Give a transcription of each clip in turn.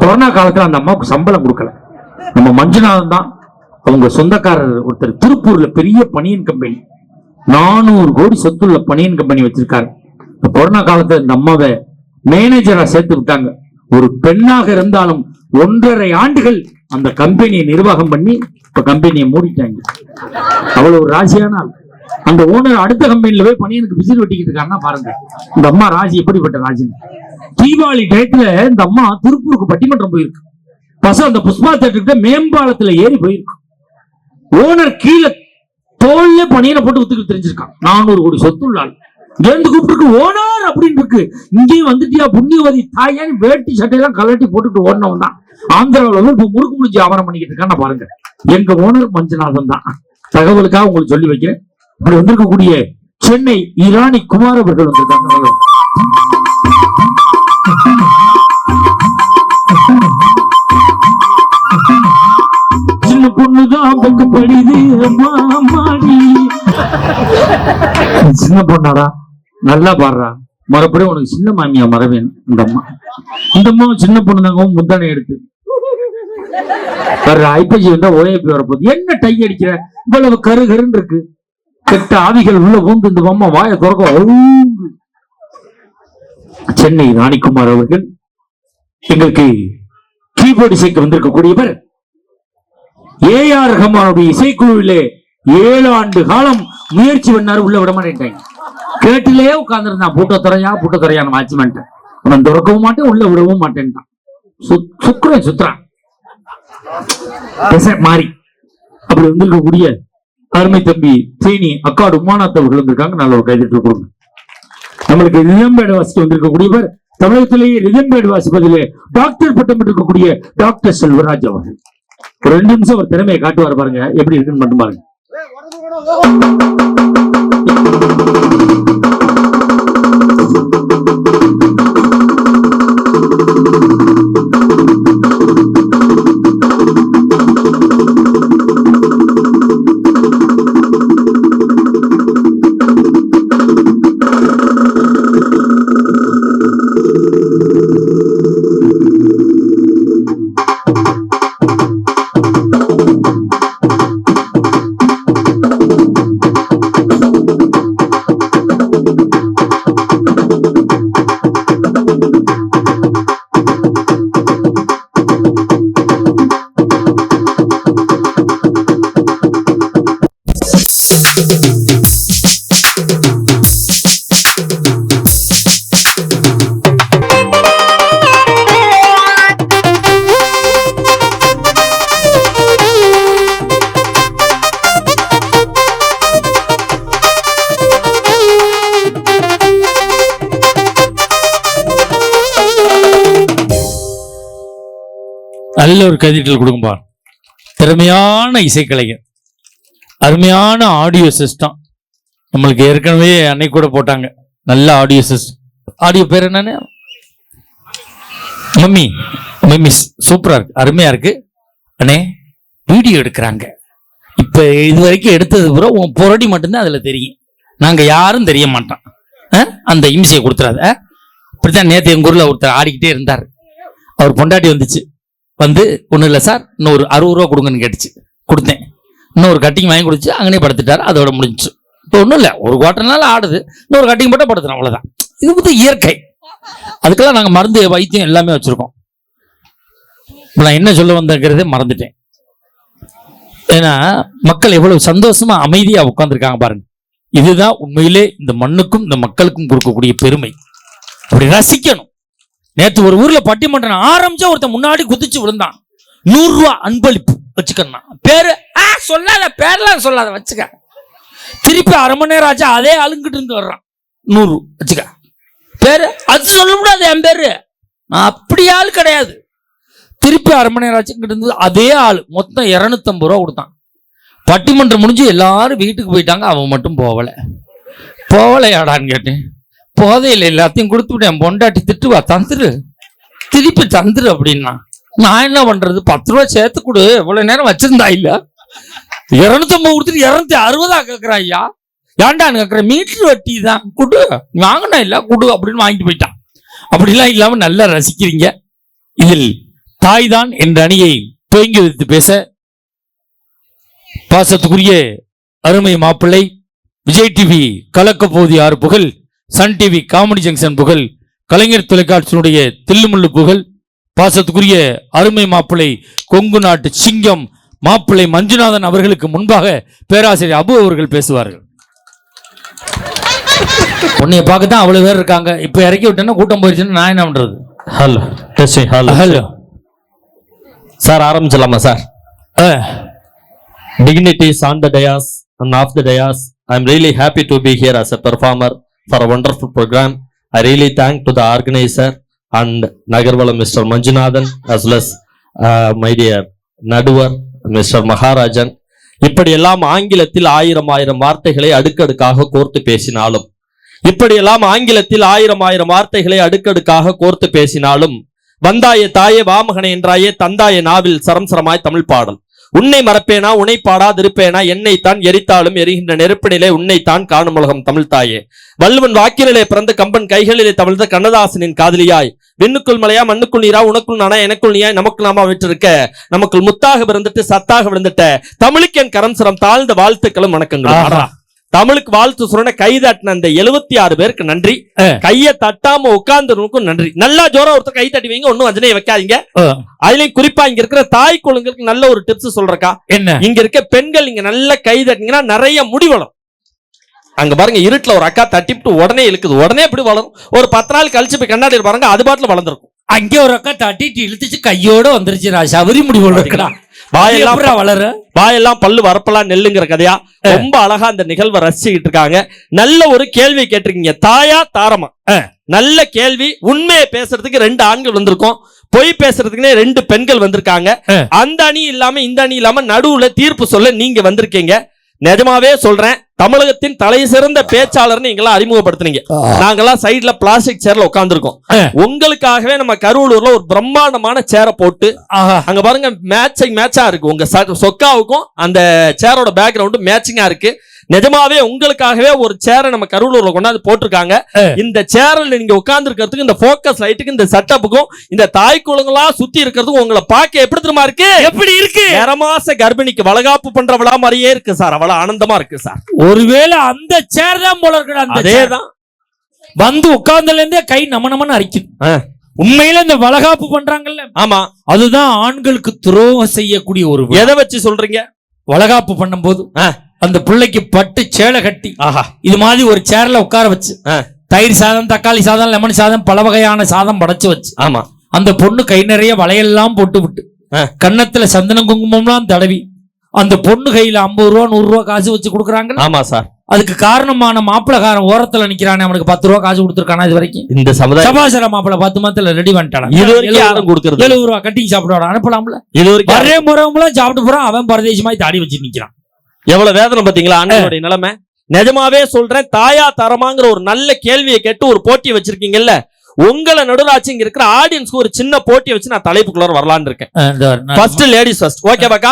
Corona காலத்துல அந்த அம்மாவுக்கு சம்பளம் கொடுக்கல. நம்ம மஞ்சுநாதன் தான் அவங்க சொந்தக்காரர் ஒருத்தர் திருப்பூர்ல பெரிய பனியன் கம்பெனி, 400 கோடி சொத்துள்ள பனியன் கம்பெனி வச்சிருக்காரு. கொரோனா காலத்துல இந்த அம்மாவை மேனேஜரா சேர்த்து விட்டாங்க. ஒரு பெண்ணாக இருந்தாலும் 1.5 ஆண்டுகள் அந்த கம்பெனியை நிர்வாகம் பண்ணி இப்ப கம்பெனியை மூடிட்டாங்க. அவ்வளவு ஒரு ராசியான ஆள். அந்த ஓனர் அடுத்த கம்பெனில போய் பனியனுக்கு விசில் வெட்டிக்கிட்டு இருக்காருன்னா பாருங்க இந்த அம்மா ராசி எப்படிப்பட்ட ராசி. தீபாவளி டயத்துல இந்த அம்மா திருப்பூருக்கு பட்டிமன்றம் போயிருக்கு. அந்த புஷ்பா தேட்டர்கிட்ட மேம்பாலத்துல ஏறி போயிருக்கு. ஓனர் கீழே தோல்ல பனியனை போட்டு வித்துக்கிட்டு தெரிஞ்சிருக்கான். 400 கோடி சொத்துள்ள ஆள் சேர்ந்து கூப்பிட்டு ஓனர் அப்படின்னு இருக்கு. இங்கேயும் வந்துட்டியா புண்ணியவதி தாயான்னு வேட்டி சட்டையெல்லாம் கலட்டி போட்டுட்டு ஓடினவன் தான். ஆந்திராவில் இப்ப முறுக்கு முடிஞ்சு ஆவரம் பண்ணிக்கிட்டு இருக்கான்னு பாருங்க. எங்க ஓனர் மஞ்சுநாதன் தான். தகவலுக்காக உங்களுக்கு சொல்லி வைக்கிறேன். இப்படி வந்திருக்கக்கூடிய சென்னை இராணி குமார் அவர்கள் வந்திருக்காங்க. சின்ன பொண்ணுதான் படிது சின்ன பொண்ணாடா நல்லா பாடுறா. மறுபடியும் உனக்கு சின்ன மாமியா மரவேணும். இந்த அம்மாவும் சின்ன பொண்ணு தாங்க முந்தானை எடுத்து ஐப்பசி வந்தா ஓஏபி வரப்போகுது. என்ன டை அடிக்கிற இவ்வளவு கருகருன்னு இருக்கு. கெட்ட ஆவிகள் உள்ள பூந்து இந்த அம்மா வாயை திறக்க. சென்னை ராணிக்குமார் அவர்கள் எங்களுக்கு கீபோர்டு இசைக்கு வந்திருக்கக்கூடியவர். ஏஆர் ரஹ்மானுடைய இசைக்குழுவிலே 7 ஆண்டு காலம் முயற்சி பண்ணாரு. உள்ள விட மாட்டேன். கேட்டிலே உட்கார்ந்து இருந்தான். பூட்டத்துறையான வாட்ச்மேன். அவன் திறக்கவும் மாட்டேன் உள்ள விடவும் மாட்டேன்ட்டான். சுத்துறான் மாறி. அப்படி வந்திருக்கக்கூடிய அருமை தம்பி தேனி அக்காடு உமாநாத் அவர்கள் வந்திருக்காங்க. நல்ல ஒரு கைதட்டு கொடுங்க. நம்மளுக்கு ரிதம்பேடு வாசிக்க வந்திருக்கக்கூடியவர் தமிழகத்திலேயே ரிதம்பேடு வாசிப்பதிலே டாக்டர் பட்டம் பெற்றிருக்கக்கூடிய டாக்டர் செல்வராஜ் அவர்கள். ஒரு 2 நிமிஷம் ஒரு திறமையை காட்டுவார் பாருங்க. எப்படி இருக்குன்னு மட்டும் பாருங்க. நல்ல ஒரு கைதட்டல் கொடுக்கும்பா. திறமையான இசைக்கலைஞர், அருமையான ஆடியோ சிஸ்டம். நம்மளுக்கு ஏற்கனவே அன்னைக்கு கூட போட்டாங்க நல்ல ஆடியோ சிஸ்டம். ஆடியோ பேர் என்னன்னு? மம்மி சூப்பரா இருக்கு, அருமையா இருக்கு அண்ணே. வீடியோ எடுக்கிறாங்க. இப்ப இது வரைக்கும் எடுத்தது பூரா உன் பொரடி மட்டும்தான் அதுல தெரியும். நாங்க யாரும் தெரிய மாட்டோம். அந்த இம்சையை கொடுத்துறாத. இப்படித்தான் நேற்று எங்க ஊர்ல ஒருத்தர் ஆடிக்கிட்டே இருந்தார். அவர் பொண்டாட்டி வந்துச்சு. வந்து ஒன்றும் இல்லை சார், இன்னொரு 60 ரூபா கொடுங்கன்னு கேட்டுச்சு. கொடுத்தேன். இன்னொரு கட்டிங் வாங்கி கொடுத்து அங்கனே படுத்துட்டார். அதோட முடிஞ்சிச்சு. இப்போ ஒன்றும் இல்லை, ஒரு குவார்ட்டர்னால ஆடுது, இன்னொரு கட்டிங் போட்டால் படுத்துறோம், அவ்வளோதான். இது வந்து இயற்கை. அதுக்கெல்லாம் நாங்கள் மருந்து வைத்தியம் எல்லாமே வச்சுருக்கோம். இப்போ நான் என்ன சொல்ல வந்தேங்கிறதே மறந்துட்டேன். ஏன்னா மக்கள் எவ்வளவு சந்தோஷமா அமைதியாக உட்காந்துருக்காங்க பாருங்க. இதுதான் உண்மையிலே இந்த மண்ணுக்கும் இந்த மக்களுக்கும் கொடுக்கக்கூடிய பெருமை. அப்படி ரசிக்கணும். நேற்று ஒரு ஊர்ல பட்டிமன்றம் ஆரம்பிச்சா ஒருத்தன் முன்னாடி குதிச்சு விழுந்தான். 100 ரூபா அன்பளிப்பு வச்சுக்கணும். பேரு சொல்லாத, பேர்லாம் சொல்லாத, வச்சுக்க. திருப்பி 1/2 மணி நேரம் ஆச்சா அதே ஆளுங்கிட்டு இருந்து வர்றான். 100 வச்சுக்க. பேரு அது சொல்ல முடியாது, என் பேரு அப்படி ஆள் கிடையாது. திருப்பி 1/2 மணி நேரம் ஆச்சுங்கிட்டு இருந்து அதே ஆள் மொத்தம் 250 ரூபா கொடுத்தான். பட்டிமன்றம் முடிஞ்சு எல்லாரும் வீட்டுக்கு போயிட்டாங்க. அவன் மட்டும் போவலையாடான்னு கேட்டேன். போதையில் எல்லாத்தையும் கொடுத்து விட்டேன். பொண்டாட்டி திட்டுவா, தந்துரு, திருப்பி தந்துரு அப்படின்னா. நான் என்ன பண்றது? 10 ரூபா சேர்த்து கொடு, இவ்வளவு நேரம் வச்சிருந்தா இல்ல. 250 கொடுத்துட்டு 260 கேட்கிறான். ஐயா ஏன்டான்னு கேட்கிற, மீட்டர் வட்டி தான் குடு, வாங்கினா இல்ல குடு அப்படின்னு வாங்கிட்டு போயிட்டான். அப்படிலாம் இல்லாம நல்லா ரசிக்கிறீங்க. இதில் தாய்தான் என்ற அணியை துவங்கி வைத்து பேச பாசத்துக்குரிய அருமை மாப்பிள்ளை விஜய் டிவி கலக்க போதி 6 புகழ், சன் டிவி காமெடி ஜங்ஷன் புகழ், கலைஞர் தொலைக்காட்சியினுடைய தில்லுமுள்ளு புகழ், பாசத்துக்குரிய அருமை மாப்பிள்ளை கொங்கு நாட்டு சிங்கம் மாப்பிள்ளை மஞ்சுநாதன் அவர்களுக்கு முன்பாக பேராசிரியர் அபு அவர்கள் பேசுவார்கள். உன்னைய பார்க்க தான் அவ்வளவு பேர் இருக்காங்க. இப்ப இறக்கி விட்டேன்னா கூட்டம் போயிடுச்சுன்னு நான் என்ன பண்றது? Hello testing. Hello hello sir, ஆரம்பிச்சலாமா sir? Dignities on the dais and off the dais. I'm really happy to be here as a performer for a wonderful program. I really thank to the organizer and Nagarvala Mr. Manjunathan as well as my dear Naduvar Mr. Maharajan. இப்படியெல்லாம் ஆங்கிலத்தில் ஆயிரம் வார்த்தைகளை அடுக்கடுக்காக கோர்த்து பேசினாலும் வார்த்தைகளை அடுக்கடுக்காக கோர்த்து பேசினாலும் வந்தாய தாயே வாமகனை என்றாயே தந்தாய நாவில் சரம்சரமாய் தமிழ் பாடல். உன்னை மறப்பேனா உன்னை பாடாதிருப்பேனா என்னைத்தான் எரித்தாலும் எரிகின்ற நெருப்பினிலே உன்னைத்தான் காணும் உலகம் தமிழ் தாயே. வள்ளுவன் வாக்கினிலே பிறந்த கம்பன் கைகளிலே தமிழ்ந்த கண்ணதாசனின் காதலியாய் விண்ணுக்குள் மலையா மண்ணுக்குள் நீரா உனக்குள் நானா எனக்குள் நீயாய் நமக்குள் நாமா விட்டிருக்க நமக்குள் முத்தாக பிறந்துட்டு சத்தாக விழுந்துட்ட தமிழுக்கு என் கரம் சிரம் தாழ்ந்த வாழ்த்துக்களும் வணக்கங்கள். தமிழுக்கு வாழ்த்து சொல்ற கை தட்டின அந்த 76 பேருக்கு நன்றி. கைய தட்டாம உட்கார்ந்து நன்றி. நல்லா ஜோரா ஒருத்தர் கை தட்டி வைங்க, ஒன்னும் வஞ்சனையை வைக்காதீங்க. அதுலயும் குறிப்பா இங்க இருக்கிற தாய் குழந்தைகளுக்கு நல்ல ஒரு டிப்ஸ் சொல்றக்கா. என்ன இங்க இருக்க பெண்கள் நீங்க நல்ல கை தட்டினீங்கன்னா நிறைய முடி வளரும். அங்க பாருங்க, இருட்டுல ஒரு அக்கா தட்டிவிட்டு உடனே இழுக்குது, உடனே எப்படி வளரும்? ஒரு 10 நாள் கழிச்சு போய் கண்ணாடி பாருங்க, அது பாட்டுல வளர்ந்துருக்கும். அங்கே ஒரு அக்கா தட்டிட்டு இழுத்துச்சு கையோட வந்துருச்சு. சவரி முடி வளர்க்கலாம். வாயெல்லாம் பல்லு வரப்பெல்லாம் நெல்லுங்கிற கதையா ரொம்ப அழகா அந்த நிகழ்வை ரசிச்சுக்கிட்டு இருக்காங்க. நல்ல ஒரு கேள்வி கேட்டிருக்கீங்க, தாயா தாரமா? நல்ல கேள்வி. உண்மையை பேசுறதுக்கு 2 ஆண்கள் வந்திருக்கோம், பொய் பேசுறதுக்குன்னே 2 பெண்கள் வந்திருக்காங்க. அந்த அணி இல்லாம இந்த அணி இல்லாம நடுவுல தீர்ப்பு சொல்ல நீங்க வந்திருக்கீங்க. நிஜமாவே சொல்றேன், தமிழகத்தின் தலை சிறந்த பேச்சாளர் நீங்களாம் அறிமுகப்படுத்துனீங்க. நாங்கெல்லாம் சைட்ல பிளாஸ்டிக் சேர்ல உட்கார்ந்துருக்கோம். உங்களுக்காகவே நம்ம கருவூலூர்ல ஒரு பிரம்மாண்டமான சேரை போட்டு அங்க பாருங்க மேட்சா இருக்கு. உங்க சொக்காவுக்கும் அந்த சேரோட பேக்ரவுண்ட் மேட்சிங்கா இருக்கு. நிஜமாவே உங்களுக்காகவே ஒரு சேரை நம்ம கருவூலூர்ல கொண்டாந்து போட்டிருக்காங்க. இந்த சேரில் நீங்க உட்கார்ந்து இருக்கிறதுக்கு, இந்த போக்கஸ் லைட்டுக்கு, இந்த செட்டப்புக்கும், இந்த தாய் குழந்தைகளா சுத்தி இருக்கிறதுக்கும் உங்களை பார்க்க எப்படி தெரியுமா இருக்கு? எப்படி இருக்கு? 2 மாச கர்ப்பிணிக்கு வளகாப்பு பண்றவளா மாதிரியே இருக்கு சார். அவ்வளவு ஆனந்தமா இருக்கு சார். ஒருவேளை அந்த சேர் தான் போல இருக்கு. அதேதான் வந்து உட்கார்ந்துல இருந்தே கை நமனமன்னு அரிக்குது. உண்மையில இந்த வளகாப்பு பண்றாங்கல்ல, ஆமா, அதுதான் ஆண்களுக்கு துரோகம் செய்யக்கூடிய ஒரு. எதை வச்சு சொல்றீங்க? வளகாப்பு பண்ணும் போது அந்த பிள்ளைக்கு பட்டு சேலை கட்டி இது மாதிரி ஒரு சேர்ல உட்கார வச்சு தயிர் சாதம், தக்காளி சாதம், லெமன் சாதம், பல வகையான சாதம் படைச்சு வச்சு, ஆமா, அந்த பொண்ணு கை நிறைய வளையெல்லாம் போட்டு விட்டு கன்னத்துல சந்தனம் குங்குமம்லாம் தடவி அந்த பொண்ணு கையில 50 ரூபா 100 ரூபா காசு வச்சு கொடுக்குறாங்க. ஆமா சார். அதுக்கு காரணமான மாப்பிளக்காரன் ஓரத்துல நிக்கிறானே, அவனுக்கு 10 ரூபா காசு கொடுத்துருக்கானா? இது வரைக்கும் இந்த சபாசர மாப்பிள 10 மாதத்துல ரெடி பண்ணிட்டான். 70 ரூபா கட்டிங் சாப்பிட அனுப்பலாம்ல. இது ஒரே முறைலாம் சாப்பிட்டு போறான். அவன் பரதேசமாய் தாடி வச்சு நிக்கிறான். எவ்வளவு வேதனை பாத்தீங்களா ஆண்களுடைய நிலைமை? நிஜமாவே சொல்றேன், தாயா தரமாங்கிற ஒரு நல்ல கேள்வியை கேட்டு ஒரு போட்டி வச்சிருக்கீங்கல்ல, உங்களை நடுராட்சி இங்க இருக்கிற ஆடியன்ஸ்க்கு ஒரு சின்ன போட்டி வச்சு நான் தலைப்புக்குள்ள வரலான்னு இருக்கேன். First ladies first. ஓகே பாக்கா?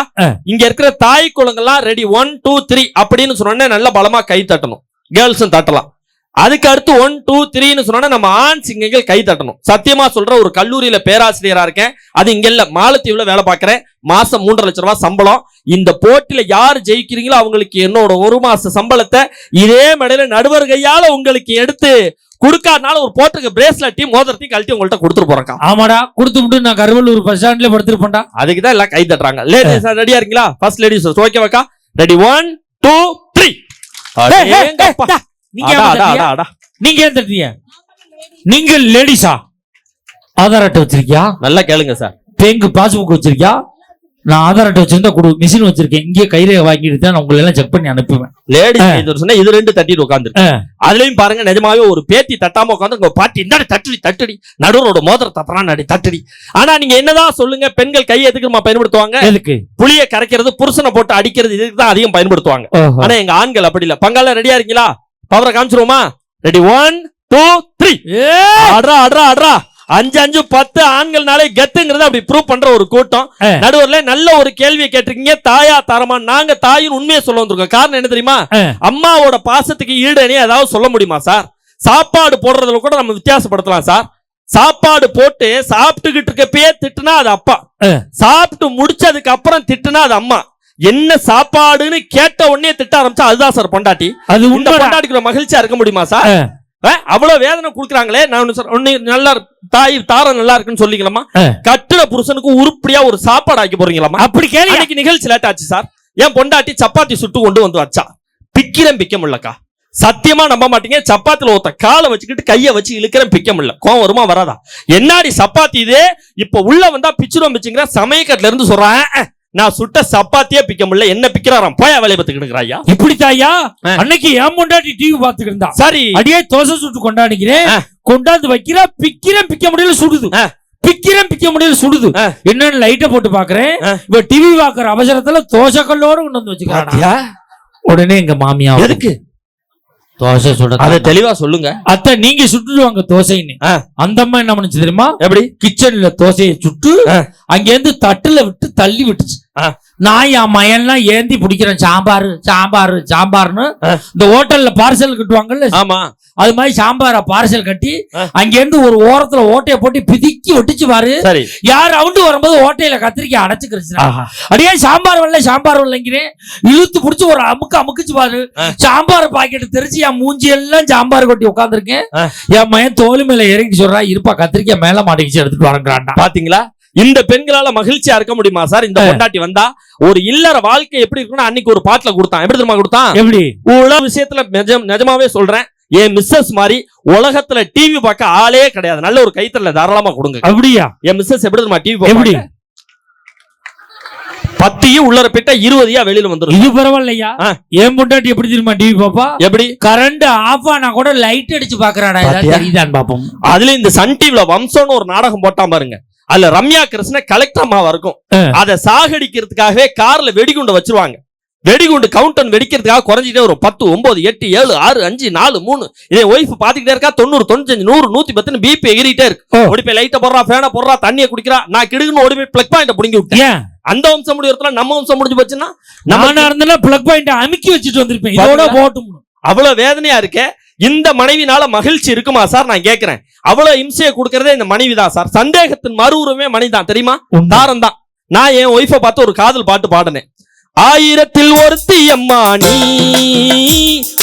இங்க இருக்கிற தாய் குழந்தைலாம் ரெடி 1 2 3 அப்படின்னு சொன்னோன்னே நல்ல பலமா கை தட்டணும். கேர்ள்ஸும் தட்டலாம். அதுக்கு அடுத்து 1 2 3ன்னு சொன்னா நம்ம ஆண் சிங்கங்கள் கை தட்டணும். சத்தியமா சொல்ற, ஒரு கல்லூரியில பேராசிரியரா இருக்கேன். அது இங்க இல்ல, மாலத்தீவுல வேலை பார்க்கிறேன். மாசம் 3.5 லட்சம் ரூபாய் சம்பளம். இந்த போட்டியில யாரு ஜெயிக்கிறீங்களோ அவங்களுக்கு என்னோட 1 மாச சம்பளத்தை இதே மேடையில நடுவர் கையால உங்களுக்கு எடுத்து கொடுக்காதனால ஒரு போட்டுக்கு பிரேஸ்லெட்டையும் மோதிரத்தையும் கழட்டி உங்கள்கிட்ட கொடுத்துட்டு போறேன். ஆமாடா, கொடுத்து விட்டு நான் கருவலூர் பஸ் ஸ்டாண்ட்ல படுத்துருப்பேன்டா. அதுக்கு தான் எல்லாம் கை தட்டுறாங்க. லேடிஸ் ரெடியா இருக்கீங்களா? ஃபர்ஸ்ட் லேடிஸ் ஓகே வாக்கா? ரெடி 1 2 3. நீங்க ஏன் தட்டீங்க? நீங்க லேடிஸா? ஆதார் அட்டை வச்சிருக்கியா? நல்லா கேளுங்க சார். பேங்க் பாஸ்புக் வச்சிருக்கியா? நான் ஆதார் அட்டை வச்சிருந்தா கொடு, மிஷின் வச்சிருக்கேன். இங்கே கைரேகை வாங்கிட்டு தான் நான் உங்களை எல்லாம் செக் பண்ணி அனுப்புவேன். லேடிஸ் சொன்னா இது 2 தட்டிட்டு உட்காந்து. அதுலயும் பாருங்க, நிஜமாவே ஒரு பேத்தி தட்டாம உட்காந்து உங்க பாட்டி இந்த தட்டடி நடுவரோட மோதிர தட்டுறான் தட்டடி. ஆனா நீங்க என்னதான் சொல்லுங்க, பெண்கள் கையை எதுக்குமா பயன்படுத்துவாங்க? எதுக்கு? புளிய கரைக்கிறது, புருஷனை போட்டு அடிக்கிறது, இதுக்கு தான் அதிகம் பயன்படுத்துவாங்க. ஆனா எங்க ஆண்கள் அப்படி இல்ல. பங்காள ரெடியா இருக்கீங்களா? பவரை காமிச்சிருவோமா? ரெடி 1 2 3. அட்ரா 5 5 10 ஆண்கள்னாலே கெத்துங்கிறத அப்படி ப்ரூவ் பண்ற ஒரு கூட்டம். நடுவர்ல நல்ல ஒரு கேள்வியை கேட்டிருக்கீங்க, தாயா தரமா? நாங்க தாயின் உண்மையை சொல்ல வந்திருக்கோம். காரணம் என்ன தெரியுமா? அம்மாவோட பாசத்துக்கு ஈடு அணி ஏதாவது சொல்ல முடியுமா சார்? சாப்பாடு போடுறதுல கூட நம்ம வித்தியாசப்படுத்தலாம் சார். சாப்பாடு போட்டு சாப்பிட்டுக்கிட்டு இருக்கப்பயே திட்டுனா அது அப்பா, சாப்பிட்டு முடிச்சதுக்கு அப்புறம் திட்டுனா அது அம்மா. என்ன சாப்பாடுன்னு கேட்ட உடனே திட்ட ஆரம்பிச்சா அதுதான் சார் பொண்டாட்டி. அது இந்த பொண்டாட்டிக்கு மகிழ்ச்சியா இருக்க முடியுமா சார்? அவ்வளவு வேதனை கொடுக்குறாங்களே. நான் நல்லா தாய் தாரம் நல்லா இருக்குன்னு சொல்லிக்கலாமா? கட்டுற புருஷனுக்கு உருப்படியா ஒரு சாப்பாடு ஆக்கி போறீங்களாமா? அப்படி கேள்வி. இன்னைக்கு நிகழ்ச்சி லேட் ஆச்சு சார். என் பொண்டாட்டி சப்பாத்தி சுட்டு கொண்டு வந்து வச்சா, பிக்கிறேன் பிக்க முடியலக்கா. சத்தியமா நம்ப மாட்டீங்க, சப்பாத்தில ஒருத்த காலை வச்சுக்கிட்டு கைய வச்சு இழுக்கிறேன், பிக்க முடியல. கோவம் வருமா வராதா? என்னாடி சப்பாத்தி இது, இப்ப உள்ள வந்தா பிச்சிரும் பிச்சுங்கிற சமயக்கட்டுல இருந்து சொல்றேன். நான் சுட்ட சப்பாத்தியே பிக்க முடியல, என்ன பிக்கிறாராம், போய் வேலையை பார்த்துக்கிட்டு. இப்படி தாயா அன்னைக்கு ஏன் முண்டாட்டி டிவி பார்த்துக்கிட்டு இருந்தா. சரி, அடியே தோசை சுட்டு கொண்டாடிக்கிறேன், கொண்டாந்து வைக்கிறா, பிக்கிறேன் பிக்க முடியல சுடுது, பிக்கிறேன் பிக்க முடியல சுடுது. என்னன்னு லைட்டை போட்டு பாக்குறேன், இப்ப டிவி பாக்குற அவசரத்துல தோசை கல்லோட கொண்டு வந்து வச்சுக்கிறாங்க. உடனே எங்க மாமியா எதுக்கு தோசை சுட, அதை தெளிவா சொல்லுங்க அத்தை, நீங்க சுட்டுடுவாங்க தோசைன்னு. அந்த அம்மா என்ன பண்ணுச்சு தெரியுமா? எப்படி? கிச்சன்ல தோசையை சுட்டு அங்க இருந்து தட்டுல விட்டு தள்ளி விட்டுச்சு. நான் என் மயன்லாம் ஏந்தி பிடிக்கிறேன், சாம்பாரு சாம்பாரு சாம்பார்னு. இந்த ஹோட்டல்ல பார்சல் கட்டுவாங்கல்ல, ஆமா, அது மாதிரி சாம்பார பார்சல் கட்டி அங்க இருந்து ஒரு ஓரத்துல ஓட்டைய போட்டு பிதிக்கி ஒட்டிச்சு பாரு. யார் ரவுண்டு வரும்போது ஓட்டையில கத்திரிக்காய் அடைச்சுக்கிருச்சு. அடியே சாம்பார் வரல சாம்பார் வரலங்கிறேன், இழுத்து பிடிச்சி ஒரு அமுக்கு அமுக்குச்சு பாரு. சாம்பார் பாக்கெட் தெரிச்சு என் மூஞ்சி எல்லாம் சாம்பார் கொட்டி உட்காந்துருக்கேன். என் மயன் தோல் மேல இறங்கி சொல்றா, இருப்பா கத்திரிக்காய் மேல மாட்டிக்கிச்சு எடுத்துட்டு வரங்கிறான். பாத்தீங்களா? இந்த பெண்களால மகிழ்ச்சியா இருக்க முடியுமா சார்? இந்த பொண்டாட்டி வந்தா ஒரு இல்லற வாழ்க்கை எப்படி இருக்குன்னு அன்னைக்கு ஒரு பாட்டுல கொடுத்தான். எப்படி தெரியுமா கொடுத்தான்? எப்படி? உலக விஷயத்துல நிஜமாவே சொல்றேன், என் மிஸ்ஸஸ் மாதிரி உலகத்துல டிவி பார்க்க ஆளே கிடையாது. நல்ல ஒரு கைத்தறல தாராளமா கொடுங்க. அப்படியா? என் மிஸ்ஸஸ் எப்படி தெரியுமா டிவி பார்க்க? 10 உள்ளர பிட்ட 20 வெளியில வந்துரும். இது பரவாயில்லையா? ஏன் பொண்டாட்டி எப்படி தெரியுமா டிவி பாப்பா? எப்படி? கரண்ட் ஆஃப் ஆனா கூட லைட் அடிச்சு பாக்குறாடா, தெரியுதான் பாப்போம். அதுல இந்த சன் டிவில வம்சம்னு ஒரு நாடகம் போட்டா பாருங்க, அதுல ரம்யா கிருஷ்ண கலெக்டர் அம்மாவா இருக்கும். அதை சாகடிக்கிறதுக்காகவே கார்ல வெடிகுண்டு வச்சிருவாங்க. வெடிகுண்டு கவுண்டன் வெடிக்கிறதுக்காக குறைஞ்சிட்டே வரும். 10, 9, 8, 7, 6, 5, 4, 3. இதே ஒய்ஃப் பாத்துக்கிட்டே இருக்கா. 90, 95, 100, 110 பிபி எகிரிட்டே இருக்கு. ஓடி போய் லைட்டை போடுறா, ஃபேனை போடுறா, தண்ணியை குடிக்கிறா. நான் கிடுக்குன்னு ஓடி போய் பிளக் பாயிண்ட புடிங்கி விட்டேன். அந்த வம்சம் முடியறதுல நம்ம வம்சம் முடிஞ்சு போச்சுன்னா, நானா இருந்தா பிளக் பாயிண்ட அமுக்கி வச்சுட்டு வந்திருப்பேன். இதோட போட்டும். அவ்வளவு வேதனையா இருக்க. இந்த மனைவினால மகிழ்ச்சி இருக்குமா சார்? நான் கேட்கிறேன். அவ்வளவு இம்சையை கொடுக்கறதே இந்த மனைவி தான் சார். சந்தேகத்தின் மறு உருவமே மணிதான், தெரியுமா? தாரம் தான். நான் என் ஒய்ஃபை பார்த்து ஒரு காதல் பாட்டு பாடினேன். 1000ல் ஒருத்தி அம்மா நீ,